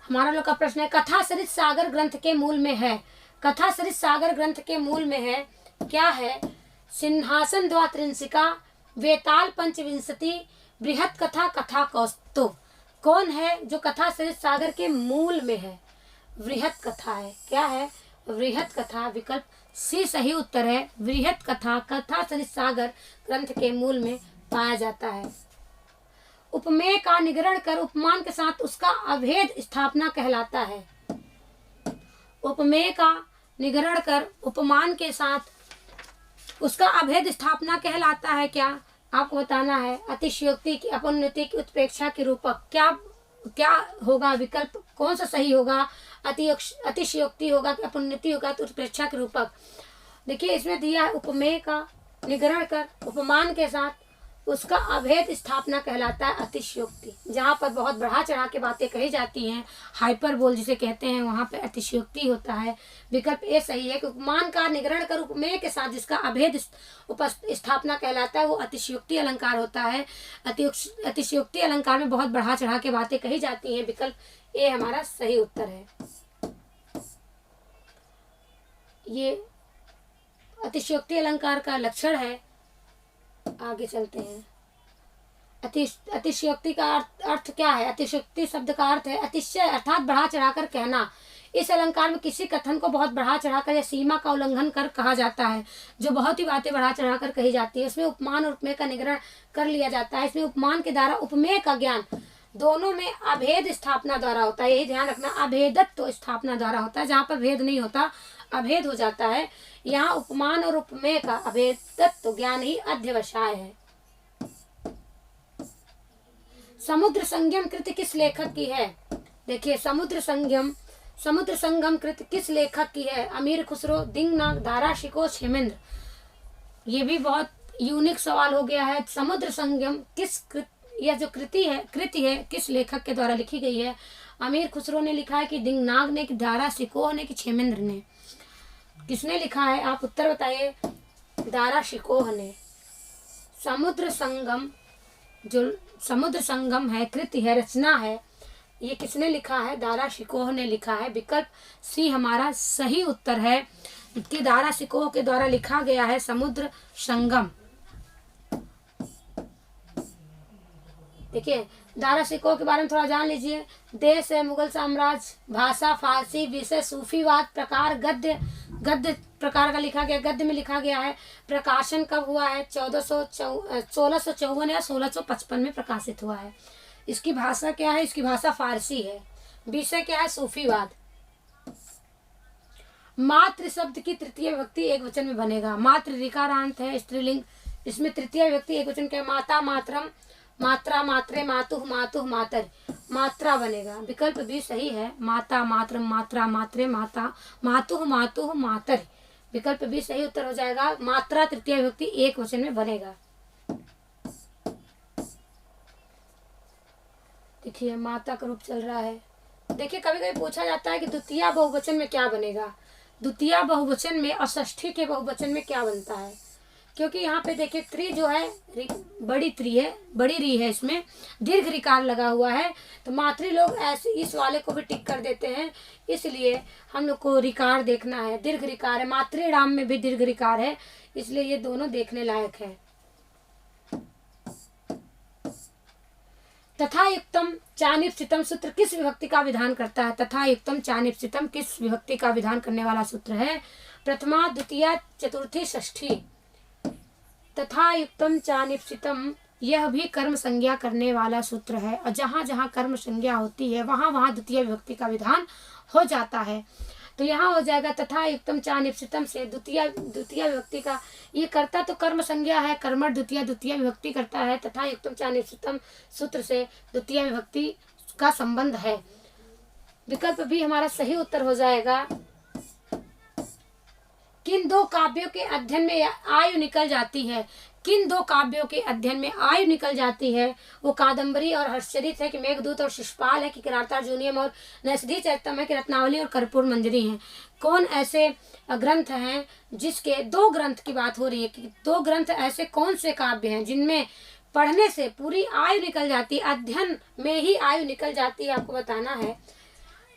हमारा लोग का प्रश्न है कथा सरित सागर ग्रंथ के मूल में है। कथा सरित सागर ग्रंथ के मूल में है, क्या है? सिंहासन द्वात्रिंशिका, वेताल पंचविंशति, बृहत कथा, कथा कौस्तुभ। कौन है जो कथा सरित सागर के मूल में है? बृहत कथा है। क्या है? बृहत कथा। विकल्प सी सही उत्तर है। बृहत कथा कथा सरित सागर ग्रंथ के मूल में पाया जाता है। उपमेय का निगरण कर उपमान के साथ उसका अभेद स्थापना कहलाता है। उपमेय का निगरण कर उपमान के साथ उसका अभेद स्थापना कहलाता है। क्या आपको बताना है? अतिशयोक्ति की, अपौन्नति की, उत्प्रेक्षा की रूपक। क्या होगा विकल्प? कौन सा सही होगा? अतिशयोक्ति होगा, अपौन्नति होगा, तो उत्प्रेक्षा के रूपक। देखिए इसमें दिया है उपमेय का निगरण कर उपमान के साथ उसका अभेद स्थापना कहलाता है अतिशयोक्ति। जहाँ पर बहुत बढ़ा चढ़ा के बातें कही जाती हैं, हाइपरबोल जिसे कहते हैं, वहाँ पे अतिशयोक्ति होता है। विकल्प ए सही है कि उपमान का निगरण कर उपमेय के साथ जिसका अभेद स्थापना कहलाता है वो अतिशयोक्ति अलंकार होता है। अतिशयोक्ति अलंकार में बहुत बढ़ा चढ़ा के बातें कही जाती हैं। विकल्प ए हमारा सही उत्तर है। ये अतिशयोक्ति अलंकार का लक्षण है। आगे चलते हैं। अतिशयोक्ति का अर्थ क्या है? अतिशयोक्ति शब्द का अर्थ है अतिशय अर्थात बढ़ा चढ़ाकर कहना। इस अलंकार में किसी कथन को बहुत बढ़ा चढ़ाकर या सीमा का उल्लंघन कर कहा जाता है, जो बहुत ही बातें बढ़ा चढ़ाकर कही जाती है। इसमें उपमान और उपमेय का निगरण कर लिया जाता है। इसमें उपमान के द्वारा उपमेय का ज्ञान दोनों में अभेद स्थापना द्वारा होता है। यही ध्यान रखना, अभेदत्व स्थापना द्वारा होता है। जहाँ पर भेद नहीं होता अभेद हो जाता है। यहाँ उपमान और उपमेय का अभेदत्व ज्ञान ही अध्यवसाय है। समुद्र संगम कृति किस लेखक की है? देखिए समुद्र संगम कृति किस लेखक की है? अमीर खुसरो, दिंगनाग, दारा शिकोह, क्षेमेंद्र। ये भी बहुत यूनिक सवाल हो गया है। समुद्र संगम किस यह जो कृति है किस लेखक के द्वारा लिखी गई है? अमीर खुसरो ने लिखा है कि दिंगनाग ने, कि दारा शिकोह ने, कि क्षेमेंद्र ने? किसने लिखा है? आप उत्तर बताइए। दारा शिकोह ने। समुद्र संगम है, कृति है, रचना है, ये किसने लिखा है? दारा शिकोह ने लिखा है। विकल्प सी हमारा सही उत्तर है कि दारा शिकोह के द्वारा लिखा गया है समुद्र संगम। देखिए दारा शिकोह के बारे में थोड़ा जान लीजिए। देश है मुगल साम्राज्य, भाषा फारसी, विषय सूफीवाद, प्रकार गद्य प्रकार का लिखा गया, गद्य में लिखा गया है। प्रकाशन कब हुआ है? 1654 या 1655 में प्रकाशित हुआ है। इसकी भाषा क्या है? इसकी भाषा फारसी है। विषय क्या है? सूफीवाद। मातृ शब्द की तृतीय विभक्ति एक वचन में बनेगा। मातृ ऋकारांत है, स्त्रीलिंग। इसमें तृतीय विभक्ति एक वचन क्या? माता, मातरम, मात्रा, मात्रे, मातुः, मातुः, मातर। मात्रा बनेगा। विकल्प भी सही है। माता, मातरम, मात्रा, मात्रे, माता, मातुः, मातुः, मातर। विकल्प भी सही उत्तर हो जाएगा। मात्रा तृतीय विभक्ति एक वचन में बनेगा। देखिए माता का रूप चल रहा है। देखिए कभी कभी पूछा जाता है कि द्वितीय बहुवचन में क्या बनेगा? द्वितीय बहुवचन में और षष्ठी के बहुवचन में क्या बनता है? क्योंकि यहाँ पे देखिए त्री जो है बड़ी त्री है, बड़ी री है, इसमें दीर्घ रिकार लगा हुआ है। तो मातृ लोग ऐसे इस वाले को भी टिक कर देते हैं, इसलिए हम लोग को रिकार देखना है। दीर्घ रिकार है, मातृराम में भी दीर्घ रिकार है, इसलिए ये दोनों देखने लायक है। तथा युक्तम चानिप्सितम सूत्र किस विभक्ति का विधान करता है? तथा युक्तम चानिप्सितम किस विभक्ति का विधान करने वाला सूत्र है? प्रथमा, द्वितीया, चतुर्थी, षष्ठी। तथा युक्तम चानिप्सितम यह भी कर्म संज्ञा करने वाला सूत्र है, और जहाँ जहाँ कर्म संज्ञा होती है वहाँ वहाँ द्वितीय विभक्ति का विधान हो जाता है। तो यहाँ हो जाएगा तथा युक्तम चानिप्सितम से द्वितीय विभक्ति का, ये करता तो कर्म संज्ञा है, कर्मठ द्वितीय विभक्ति करता है। तथा युक्तम चानिप्सितम सूत्र से द्वितीय विभक्ति का संबंध है। विकल्प भी हमारा सही उत्तर हो जाएगा। किन दो काव्यों के अध्ययन में आयु निकल जाती है? किन दो काव्यों के अध्ययन में आयु निकल जाती है? वो कादंबरी और हर्षचरित है कि मेघदूत और शिशुपाल है कि किरातार्जुनीयम और नैषधीचरितम है कि रत्नावली और कर्पूर मंजरी है? कौन ऐसे ग्रंथ हैं जिसके, दो ग्रंथ की बात हो रही है कि दो ग्रंथ ऐसे कौन से काव्य हैं जिनमें पढ़ने से पूरी आयु निकल जाती है, अध्ययन में ही आयु निकल जाती है, आपको बताना है।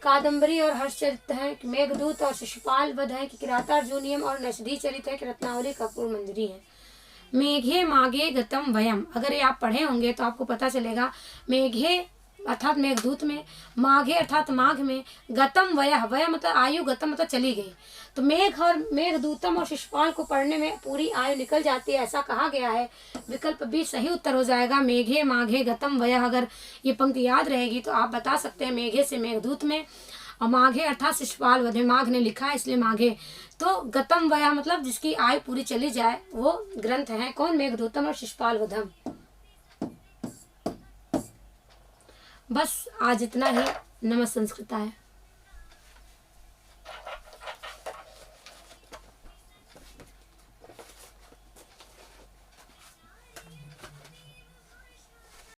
कादंबरी और हर्षचरित है कि मेघदूत और शिशुपाल वध है कि किरातार्जुनीयम और नैषधीचरित है कि रत्नावली कर्पूर मंजरी है। मेघे माघे गतम वयम, अगर ये आप पढ़े होंगे तो आपको पता चलेगा। मेघे अर्थात मेघदूत में, माघे अर्थात माघ में, गतम वयः, वय मतलब आयु, गतम मतलब चली गई। तो मेघ और मेघदूतम और शिशुपाल को पढ़ने में पूरी आयु निकल जाती है, ऐसा कहा गया है। विकल्प बी सही उत्तर हो जाएगा। मेघे माघे गतम वयः, अगर ये पंक्ति याद रहेगी तो आप बता सकते हैं मेघे से मेघदूत में, और माघे अर्थात शिशुपाल वध, माघ ने लिखा है इसलिए माघे। तो गतम वयः मतलब जिसकी आयु पूरी चली जाए वो ग्रंथ है कौन? मेघदूतम और शिशुपाल वधम। बस आज इतना ही। नमः संस्कृताय।